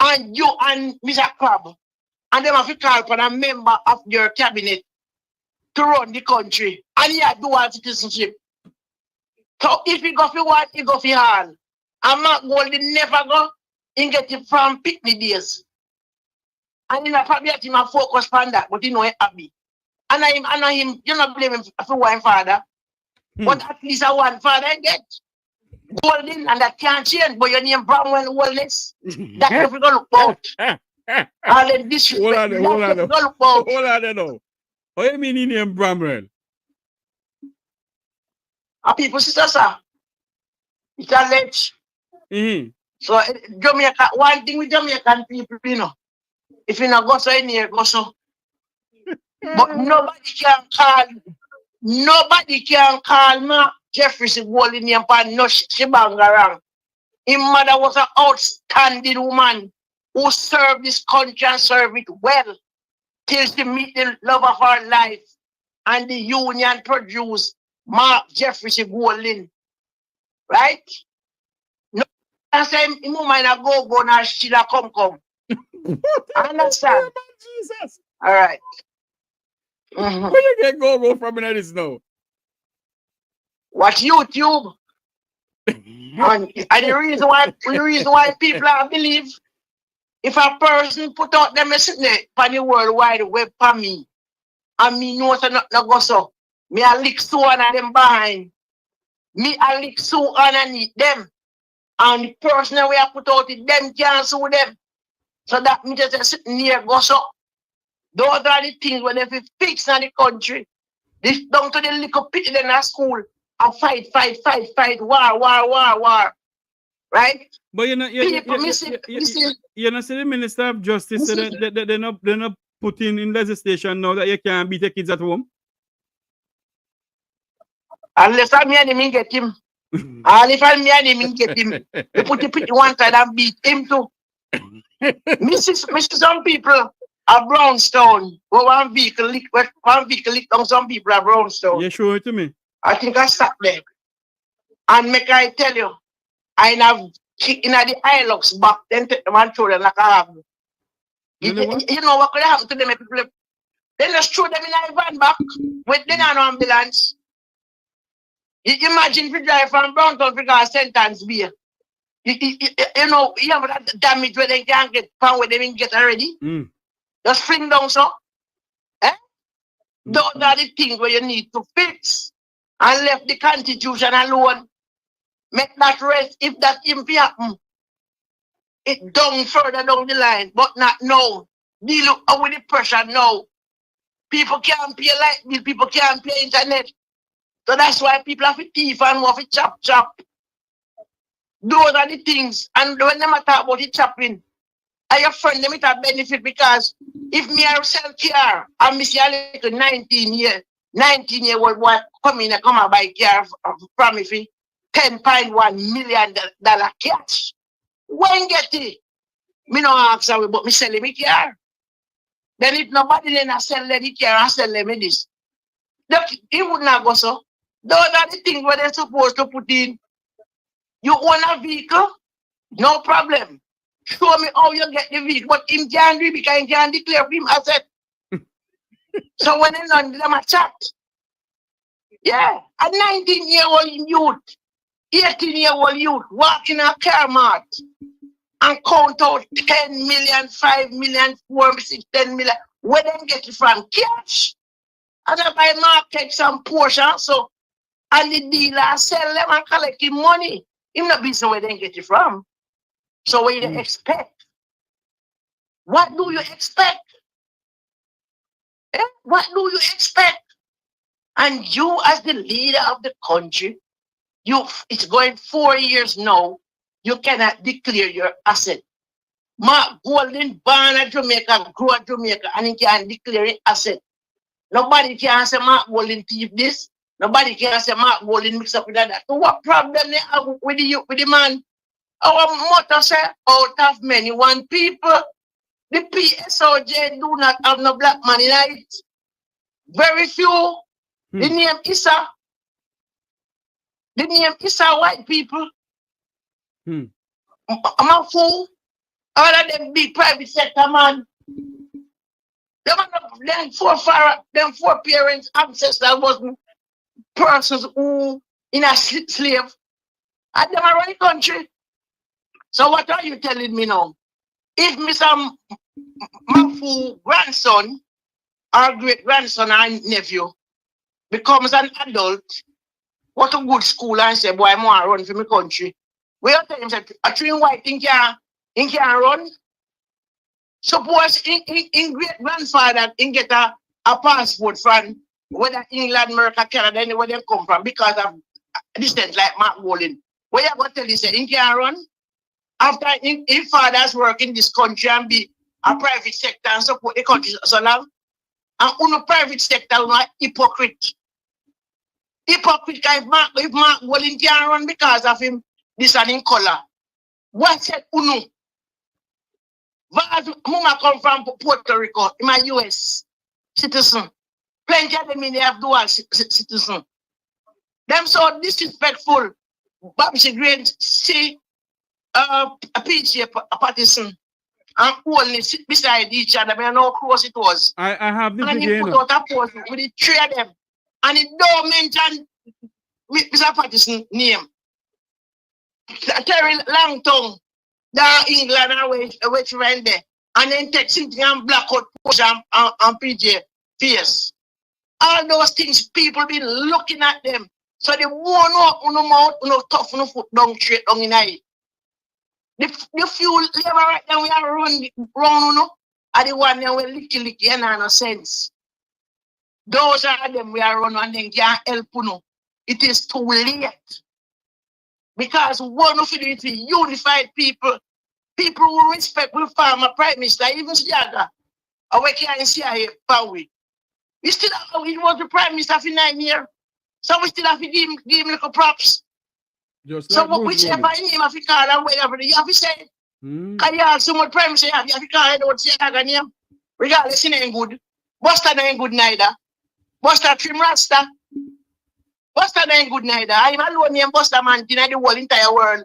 And you and Mr. Crab and them have to call for a member of your cabinet to run the country. And you have dual citizenship. So if you go for one, you go for all. And Mark Golden never go and get it from picnic days. And you know, probably have him focus on that, but you know, happy. And I him, you not blame him for one father. But at least a one father get Golden, and that can't change. But your name Bramwell Wallace. That's what we're going to look about. All the disrespect. Hold on, no. What do you mean he named Bramwell? People sister, sir. It's alleged. So Jamaica, one thing with Jamaican people, you know, if you not go so in here, go so. But nobody can call me Jefferson Golden name and no shibangarang. His mother was an outstanding woman who served this country and served it well till she meet the love of her life. And the union produced Mark Jefferson Golden. Right? No, I say, woman, I go now, she'll come. Understand? Jesus. All right. Where you get go from in this now? Watch YouTube. and the reason why people believe if a person put out them message on the World Wide Web for me, and me know so not go so, me a lick so on them behind. Me a lick so underneath them. And the person that we have put out it, them can't sue them. So that me just sitting near go so. Those are the things when they fix in the country. This down to the little pity in our school and fight, war. Right? But you know see the Minister of Justice said that they're not putting in legislation now that you can't beat the kids at home. Unless I'm me get him. And if I'm me get him, you put the pity one side and beat him too. Mrs. Some people are Brownstone. One vehicle lick down some people are Brownstone. You show it to me. I think I sat there. And make I tell you, I have chicken at the Hilux back, then take them and throw them like I have. You know what could happen to them? People, then just throw them in a van back with them an ambulance. You imagine if you drive from Brownstone to Sentence Bay. You know, you have that damage where they can't get found where they didn't get already. Just fling down so. Those are the things where you need to fix. And left the Constitution alone. Make that rest if that impy happen. It down further down the line, but not now. Deal with the pressure now. People can't pay light bill, people can't pay internet. So that's why people have to thief and have to chop. Those are the things. And when they talk about the chopping, I your friend them it a benefit because if me I sell car and me see a little 19-year-old boy come and buy car from me for $10.1 million cash. When get it? Me no ask her, but me sell him a car. Then if nobody then I sell them the car, I sell them this. It would not go so. Those are the things where they're supposed to put in. You own a vehicle, no problem. Show me how you get the vehicle, but him can't do it because he can't declare him asset. So when they learn them a chat, yeah, a 19-year-old youth, 18-year-old youth walking a car mart and count out 10 million, 5 million, 4 million, 6, 10 million. Where they get it from? Cash. And I buy market some portion, so and the dealer sell them and collect the money. Him not be so where they get it from. So what do you expect? What do you expect? What do you expect? And you as the leader of the country, it's going 4 years now, you cannot declare your asset. Mark Golden born at Jamaica, grew at Jamaica, and he can declare an asset. Nobody can say Mark Golden thief this. Nobody can say Mark Golden mix up with that. So what problem they have with the man? Our motto say, out of many, one people. The PSOJ do not have no black man in it. Very few. The name Issa. The name Issa white people. I'm a fool. All of them big private sector man. Them four parents, ancestors wasn't persons who in a slave. And them are running country. So what are you telling me now? If Mr. Mafu grandson or great grandson or nephew becomes an adult, what a good school and say, boy, I want to run for my country. We are telling him, a tree white thing can run. Suppose in great grandfather in get a passport from whether England, America, Canada, anywhere they come from because of distance like Mark Wolin. Where you going to tell you say, he can run? After his fathers work in this country and be a private sector and support the country so long, and on a private sector, a hypocrite. Hypocrite, if Mark Wolin can run because of him, this and in color. What said Uno? Mama come from Puerto Rico, I'm a US citizen. Plenty of them in they have dual citizen. Them so disrespectful. Babsy Green see a PJ partisan and only sit beside each other. I know how close it was. I have the and video. And he put out a post with the three of them. And it don't mention Mr. Patterson name. Terry Langton. Down England and which went there. And then take something and black out push and PJ face. All those things, people been looking at them. So they won't know no mouth, tough, no foot down straight down in it. The few labor right now we are run are the one that will licky and no sense. Those are them we are run and then can't help no. It is too late. Because one of it is unified people who respect will farm a prime minister, even Siaga. We can't see here, Powie. We still have, he was the prime minister for 9 years. So we still have to give him little props. Just so like whichever name of the call and whatever, you have to say. Because you have so much prime minister, you have to call it out Siaga name. Regardless, it ain't good. Buster ain't good neither. Buster Trim Rasta. Buster ain't good neither. I'm alone name Buster man in the whole entire world.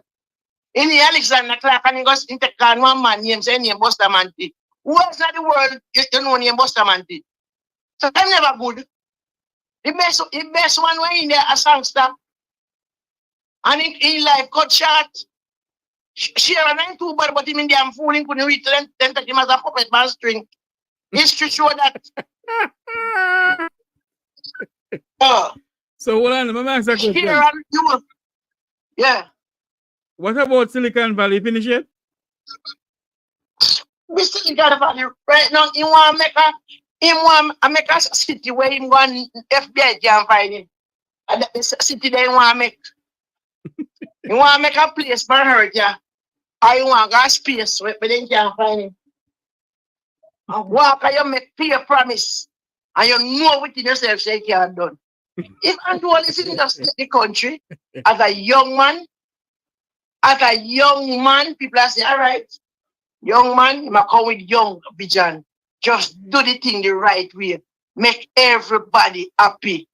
In the Alexander Clark and he goes into one man names and name Buster Manti. Who else in the world you know name Buster Manti? So I'm never good. The best one way in there a songster. And in life cut short. Share a too bad, but him in there I'm fooling couldn't reach them take him as a puppet band string. History show that. So hold on, let me ask a question. Yeah. What about Silicon Valley? Finish it? We Silicon Valley right now. He want to make a city where him go and FBI can find him. And the city they want to make. He want to make a place for her, yeah. Or he want to go space where they can't find him. And walk and you make peer promise. And you know within yourself say you can't done. If Andrew is in the country as a young man, people are saying, all right, young man, you might come with young vision. Just do the thing the right way. Make everybody happy.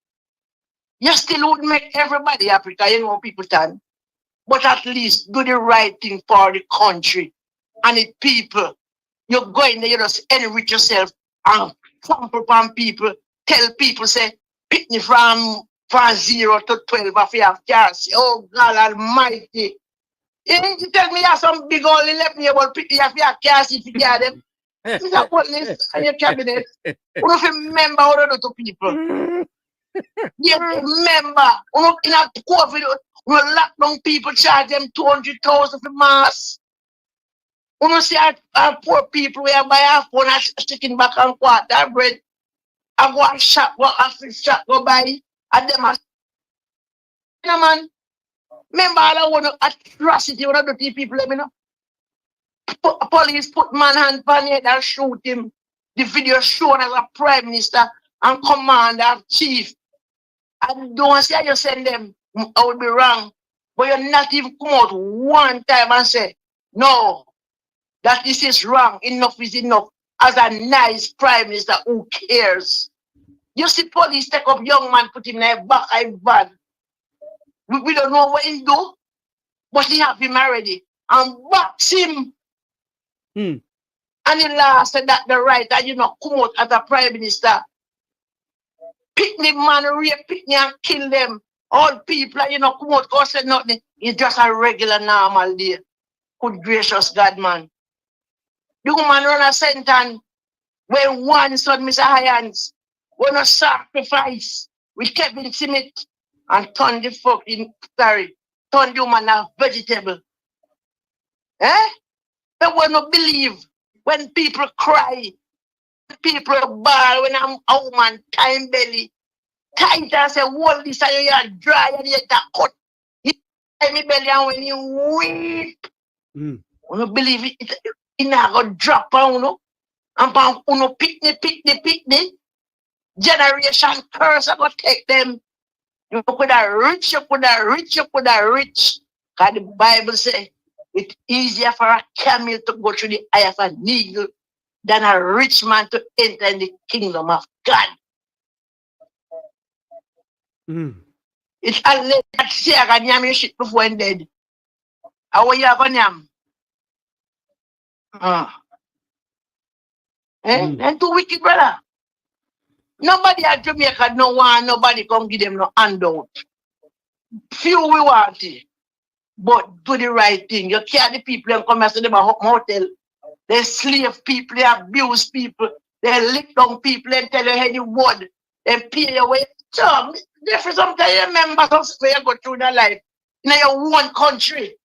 You still would make everybody happy because you know people can. But at least do the right thing for the country and the people. You go in there, you just enrich yourself and pump upon people. Tell people, say, pick me from 0 to 12 if you have cars. Oh, God Almighty. You need to tell me you have some big old left me about pick me if you have cars if you get them. You have put this in your cabinet. You don't remember how to do to people. You remember. In a COVID, we lock down people, charge them 200,000 for mass. You don't see our poor people where buy half one chicken back and quarter bread. I go and shop, go and shop, go buy, and them are, you know, man. Remember all I want atrocity when I do to people, let me know. Police put manhunt on it and shoot him. The video shown as a prime minister and commander, chief. I don't say you send them, I would be wrong. But you're not even come out one time and say, no, that this is wrong, enough is enough. As a nice prime minister who cares. You see police take up young man, put him in a back of van. We don't know what he do, but he have him already. And box him. Hmm. And the law said that the right that you know come out as a prime minister. Pick the man, rape, pick me and kill them. All people, you know, come out, cause said nothing. It's just a regular normal day. Good gracious God, man. The woman run a sentence when one son, Mr. Hyans, when a sacrifice with Kevin Smith and turn the fucking, turn the woman a vegetable. Eh? They will not believe when people cry, people bawl when I'm a woman time belly. Tight and say, hold this and you are dry and you are cut. You time me belly and when you weep. You don't believe it, it not going to drop on you. And you pick me. Generation curse are going to take them. You could have rich. Because the Bible says it's easier for a camel to go through the eye of a needle than a rich man to enter in the kingdom of God. It's a let that say I can yam your shit before I'm dead. How are you going to yam? And too wicked, brother. Nobody at Jamaica no one, nobody come give them no handout. Few we want it. But do the right thing. You carry the people and come and say them a hotel. They slave people, they abuse people, they lick down people and tell you any word. They pay your way. So, therefore, sometimes you remember something you go through the life in your own country.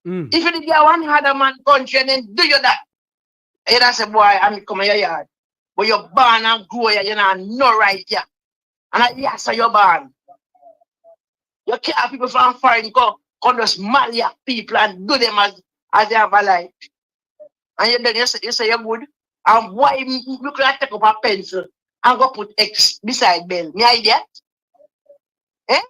If you did your one other man country and then do you that, you don't say, boy, I'm coming your yard. But you're born and grow here, you know, no right here. And yes, so you're born. You can't people from foreign come just marry people and do them as they have a life. And then you say you're good. And why you could take up a pencil and go put X beside Bell? Me idea? Eh?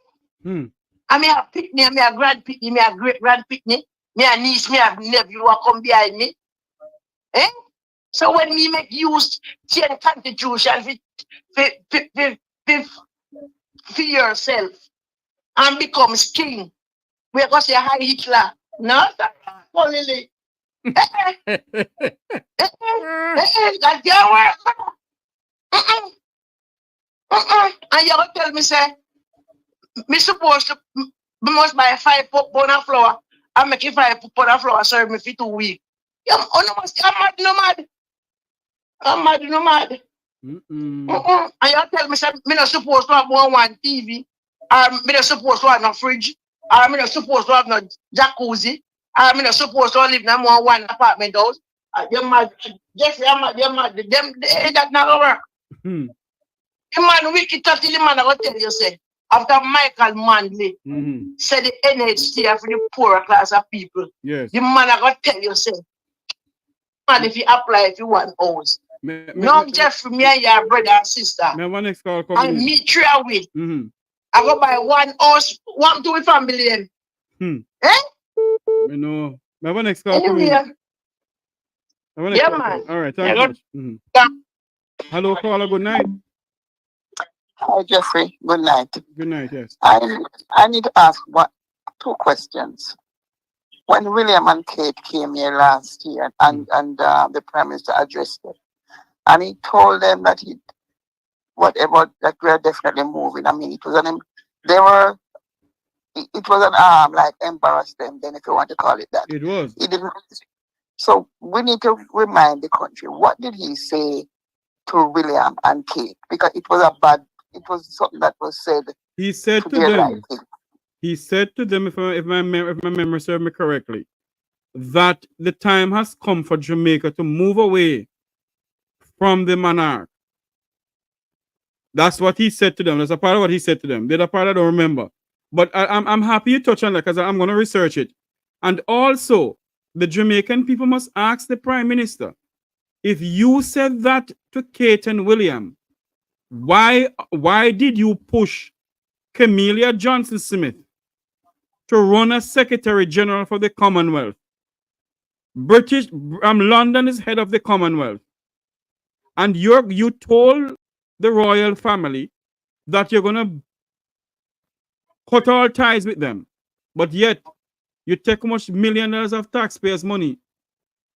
I mean, a picnic, me a grand picnic, me a great grand picnic, me a niece, me a nephew who come behind me. Eh? So when me make use change constitution for yourself and becomes king, we're going to say hi Hitler. No, only. That can't work. And you tell me, say, me supposed to, me must buy 5 pound of flour and make it 5 pound of flour serve me for 2 weeks. I'm mad. And you tell me, say, me not supposed to have one TV, or me not supposed to have no fridge, or me not supposed to have no jacuzzi, or me not supposed to live in one apartment house. You're mad. Jeffrey, you're mad. Them, that not gonna work. The man wicked till the man I will tell you, say, after Michael Manley said the N.I.A for the poorer class of people. Yes. The man I will tell you, say, man, if you apply if you want house. No, Jeffrey, me and your brother and sister. Next call and me 3 away. I go buy one house, 1 2 family. Eh? You know. My next call Yeah, man. All right, thank you. Hello, caller, good night. Hi, Jeffrey. Good night. Good night, yes. I need to ask 2 questions. When William and Kate came here last year and the Prime Minister addressed it, and he told them that whatever, that we're definitely moving. I mean, it was an arm, like embarrass them, then if you want to call it that. It was. He didn't. So we need to remind the country, what did he say to William and Kate? Because it was something that was said. He said to them, if my memory serves me correctly, that the time has come for Jamaica to move away from the monarch. That's what he said to them. That's a part of what he said to them. The other part I don't remember. But I'm happy you touch on that because I'm going to research it. And also, the Jamaican people must ask the Prime Minister, if you said that to Kate and William, why did you push Camellia Johnson Smith to run as Secretary General for the Commonwealth? London is head of the Commonwealth. And you told the royal family that you're gonna cut all ties with them, but yet you take much $millions of taxpayers' money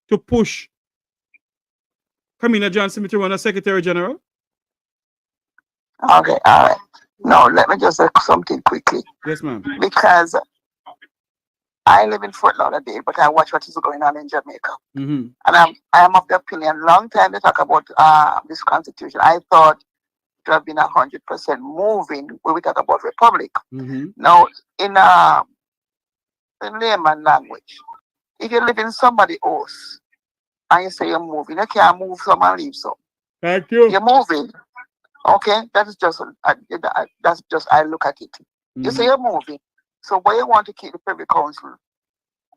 to push Kamina Johnson to run as Secretary General? Okay, all right. No, let me just say something quickly. Yes, ma'am. Because I live in Fort Lauderdale, but I watch what is going on in Jamaica. Mm-hmm. And I am of the opinion, long time they talk about this constitution. I thought it would have been 100% moving when we talk about republic. Mm-hmm. Now, in layman language, if you live in somebody else and you say you're moving, you can't move some and leave some. Thank you. You're moving. Okay, that's just I look at it. Mm-hmm. You say you're moving, so why you want to keep the Privy Council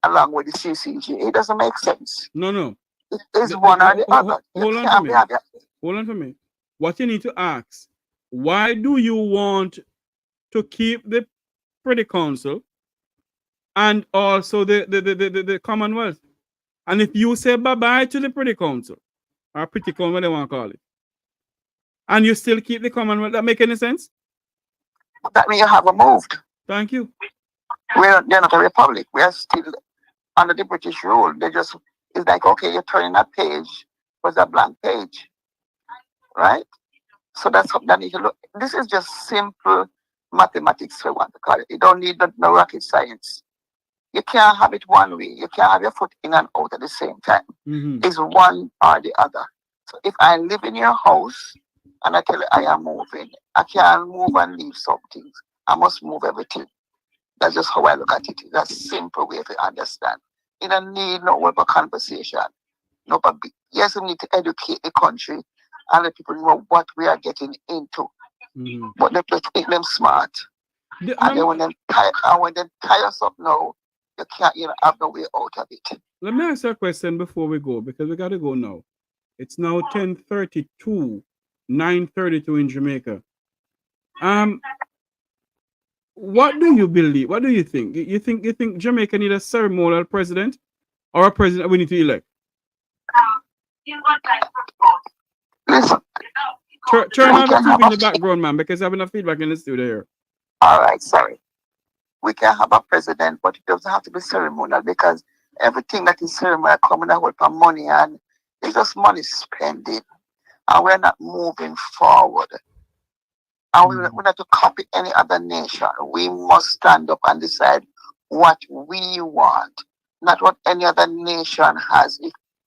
along with the CCG? It doesn't make sense. No. It is one or the other. Hold on for me. What you need to ask, why do you want to keep the Privy Council and also the Commonwealth? And if you say bye-bye to the Privy Council, or Pretty Council, what they want to call it, and you still keep the Commonwealth, that make any sense? That means you haven't moved. Thank you. They're not a republic. We are still under the British rule. It's like, okay, you're turning that page, was a blank page, right? So that's something that you should look. This is just simple mathematics, we want to call it. You don't need no rocket science. You can't have it one way. You can't have your foot in and out at the same time. Mm-hmm. It's one or the other. So if I live in your house and I tell you I am moving, I can't move and leave some things. I must move everything. That's just how I look at it. That's a simple way to understand. You don't need no web conversation. No, but yes, we need to educate the country and let people know what we are getting into. Mm-hmm. But they just make them smart. And then when they tie us up now, you can't have no way out of it. Let me ask you a question before we go, because we got to go now. It's now 10:32, 9:32 in Jamaica. What do you believe? What do you think? You think Jamaica need a ceremonial president or a president we need to elect? Listen. Turn on the TV in the background, man, because I have enough feedback in the studio here. All right, sorry. We can have a president, but it doesn't have to be ceremonial because everything that is ceremonial coming out with money and it's just money spending. And we're not moving forward. And we're not to copy any other nation. We must stand up and decide what we want, not what any other nation has.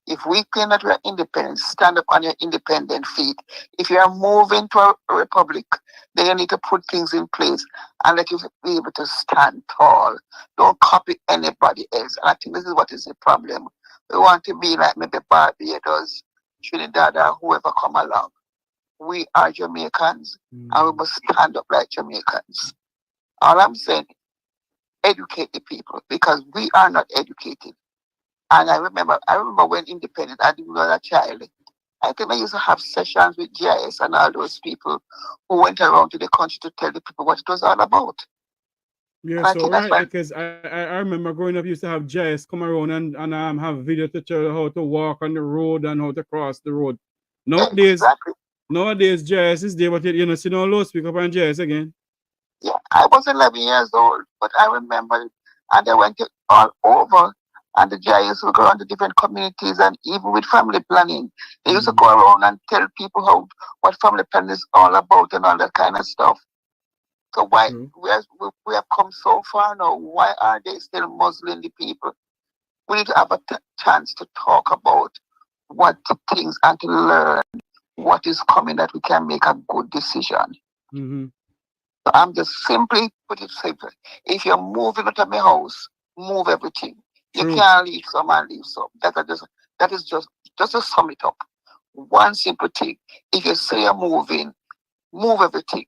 If we claim that we're independent, stand up on your independent feet. If you are moving to a republic, then you need to put things in place and let you be able to stand tall. Don't copy anybody else. And I think this is what is the problem. We want to be like maybe Barbados, Trinidad, or whoever come along. We are Jamaicans and we must stand up like Jamaicans. All I'm saying, educate the people because we are not educated. And I remember when independent, I didn't know a child. I think I used to have sessions with GIS and all those people who went around to the country to tell the people what it was all about. Yeah, so right, because I remember growing up, used to have GIS come around and have video to tell how to walk on the road and how to cross the road. Nowadays GIS is there, but you see no low speak up on GIS again. Yeah, I was 11 years old, but I remember, and they went all over. And the GIS will go around to different communities and even with family planning. They used to go around and tell people what family planning is all about and all that kind of stuff. So why we have come so far now? Why are they still muzzling the people? We need to have a chance to talk about what things and to learn what is coming that we can make a good decision. Mm-hmm. So I'm just simply put it simply. If you're moving out of my house, move everything. You can't leave some and leave some. That is just to sum it up. One simple thing. If you say you're moving, move everything.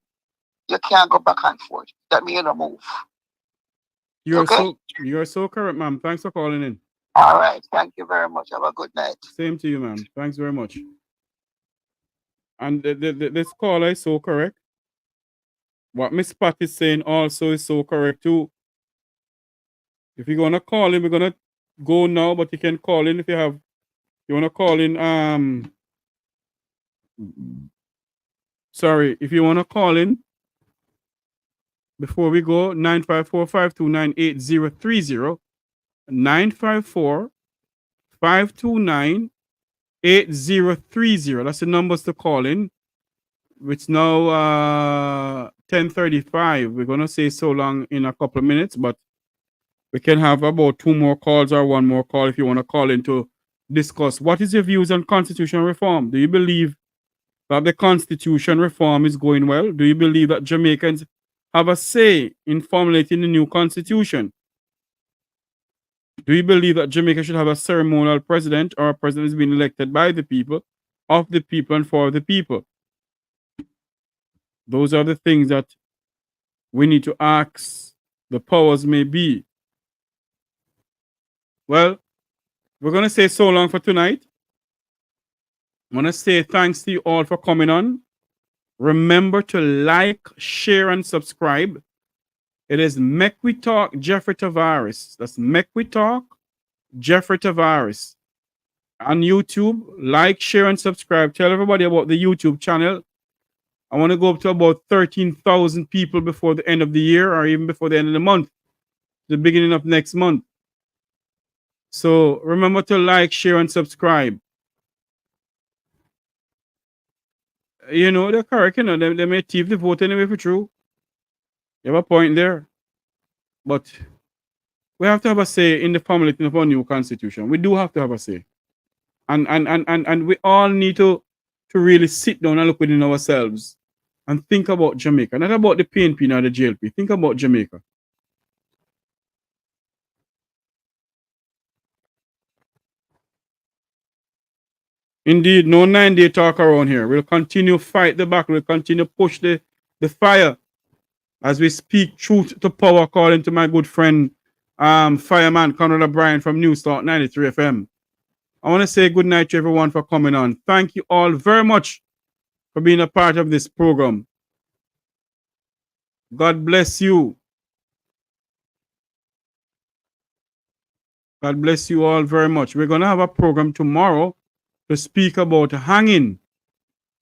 You can't go back and forth. That means you don't move. You're so correct, ma'am. Thanks for calling in. All right. Thank you very much. Have a good night. Same to you, ma'am. Thanks very much. And this caller is so correct. What Miss Pat is saying also is so correct too. If you're gonna call in, we're gonna go now, but you can call in if you want to call in sorry, if you want to call in before we go, 954-529-8030, 954-529-8030. That's the numbers to call in. It's now 10:35. We're going to say so long in a couple of minutes, but we can have about 2 more calls or 1 more call if you want to call in to discuss. What is your views on constitutional reform? Do you believe that the constitution reform is going well? Do you believe that Jamaicans have a say in formulating the new constitution? Do you believe that Jamaica should have a ceremonial president, or a president is being elected by the people, of the people, and for the people? Those are the things that we need to ask the powers may be. Well, we're going to say so long for tonight. I want to say thanks to you all for coming on. Remember to like, share, and subscribe. It is Make We Talk Jeffrey Tavares. That's Make We Talk Jeffrey Tavares. On YouTube, like, share, and subscribe. Tell everybody about the YouTube channel. I want to go up to about 13,000 people before the end of the year, or even before the end of the month, the beginning of next month. So remember to like, share, and subscribe. You know, they're correct, you know, they may thief the vote anyway for true. You have a point there. But we have to have a say in the formulating of our new constitution. We do have to have a say. And we all need to really sit down and look within ourselves and think about Jamaica. Not about the PNP nor the JLP. Think about Jamaica. Indeed, no 9-day talk around here. We'll continue fight the battle. We'll continue push the fire as we speak truth to power, according to my good friend, Fireman Conrad O'Brien from New Start 93 FM. I want to say good night to everyone for coming on. Thank you all very much for being a part of this program. God bless you. God bless you all very much. We're going to have a program tomorrow to speak about hanging.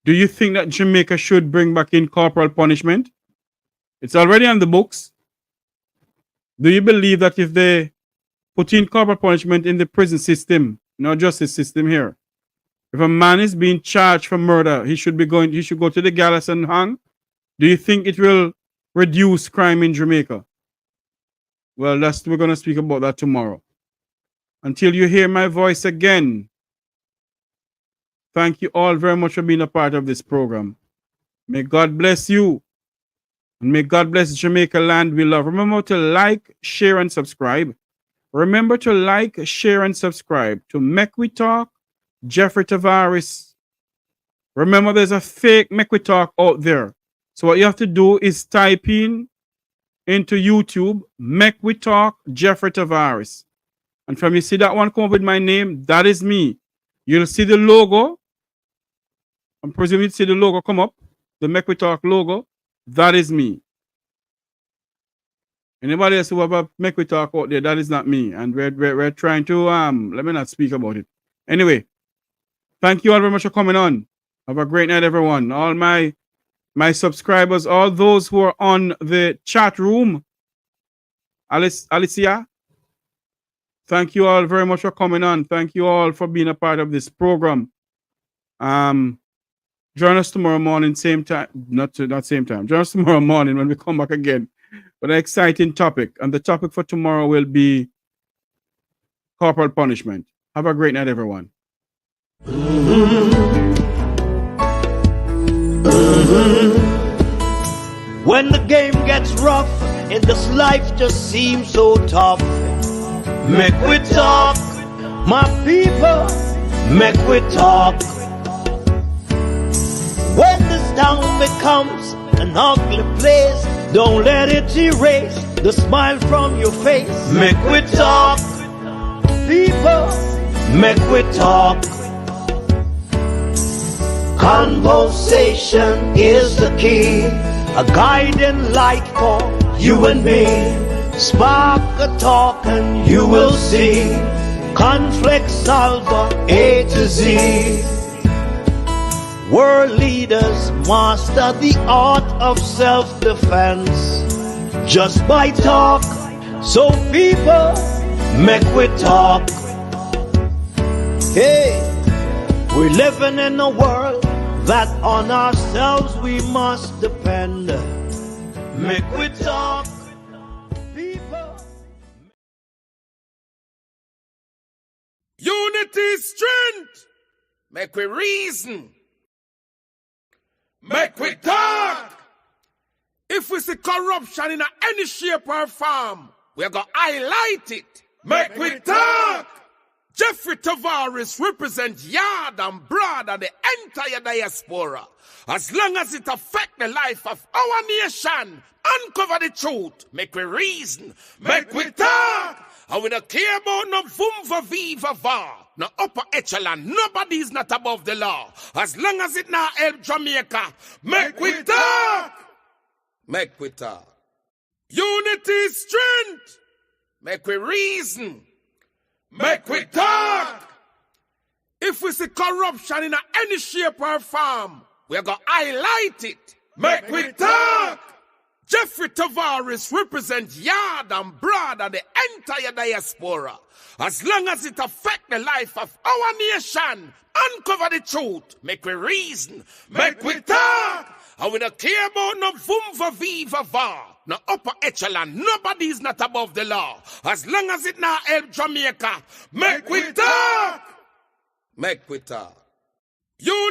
Do you think that Jamaica should bring back in corporal punishment? It's already on the books. Do you believe that if they put in corporal punishment in the prison system, no justice system here, if a man is being charged for murder, he should go to the gallows and hang? Do you think it will reduce crime in Jamaica? Well, we're going to speak about that tomorrow. Until you hear my voice again, thank you all very much for being a part of this program. May God bless you. And may God bless Jamaica land we love. Remember to like, share, and subscribe. Remember to like, share, and subscribe to Make We Talk Jeffrey Tavares. Remember, there's a fake Make We Talk out there. So what you have to do is type into YouTube, Make We Talk Jeffrey Tavares. And from you see that one come up with my name, that is me. You'll see the logo. I'm presuming you see the logo come up, the Make We Talk logo. That is me. Anybody else who have a Make We Talk out there, that is not me. And we're trying to let me not speak about it. Anyway, thank you all very much for coming on. Have a great night, everyone. All my subscribers, all those who are on the chat room. Alicia, thank you all very much for coming on. Thank you all for being a part of this program. Join us tomorrow morning, same time, not same time. Join us tomorrow morning when we come back again with an exciting topic. And the topic for tomorrow will be corporal punishment. Have a great night, everyone. When the game gets rough and this life just seems so tough, make we talk, my people, make we talk. When this town becomes an ugly place, don't let it erase the smile from your face. Make we talk, people, make we talk. Conversation is the key, a guiding light for you and me. Spark a talk and you will see. Conflict solver A to Z. World leaders master the art of self-defense just by talk. So people, make we talk. Hey, we're living in a world that on ourselves we must depend. Make we talk. People. Unity is strength. Make we reason. Make we talk. If we see corruption in any shape or form, we're going to highlight it. Make we talk. Jeffrey Tavares represents yard and broad and the entire diaspora. As long as it affects the life of our nation, uncover the truth. Make we reason. Make we talk. And we don't care about no vumva viva va. No upper echelon. Nobody is not above the law. As long as it not help Jamaica. Make we talk. Make we talk. Unity is strength. Make we reason. Make we talk. If we see corruption in any shape or form, we're going to highlight it. Make we talk. Jeffrey Tavares represents yard and broad and the entire diaspora. As long as it affects the life of our nation, uncover the truth. Make we reason. Make we talk. And we don't care about no vumva viva va. No upper echelon. Nobody is not above the law. As long as it not help Jamaica. Make we talk. Make we talk.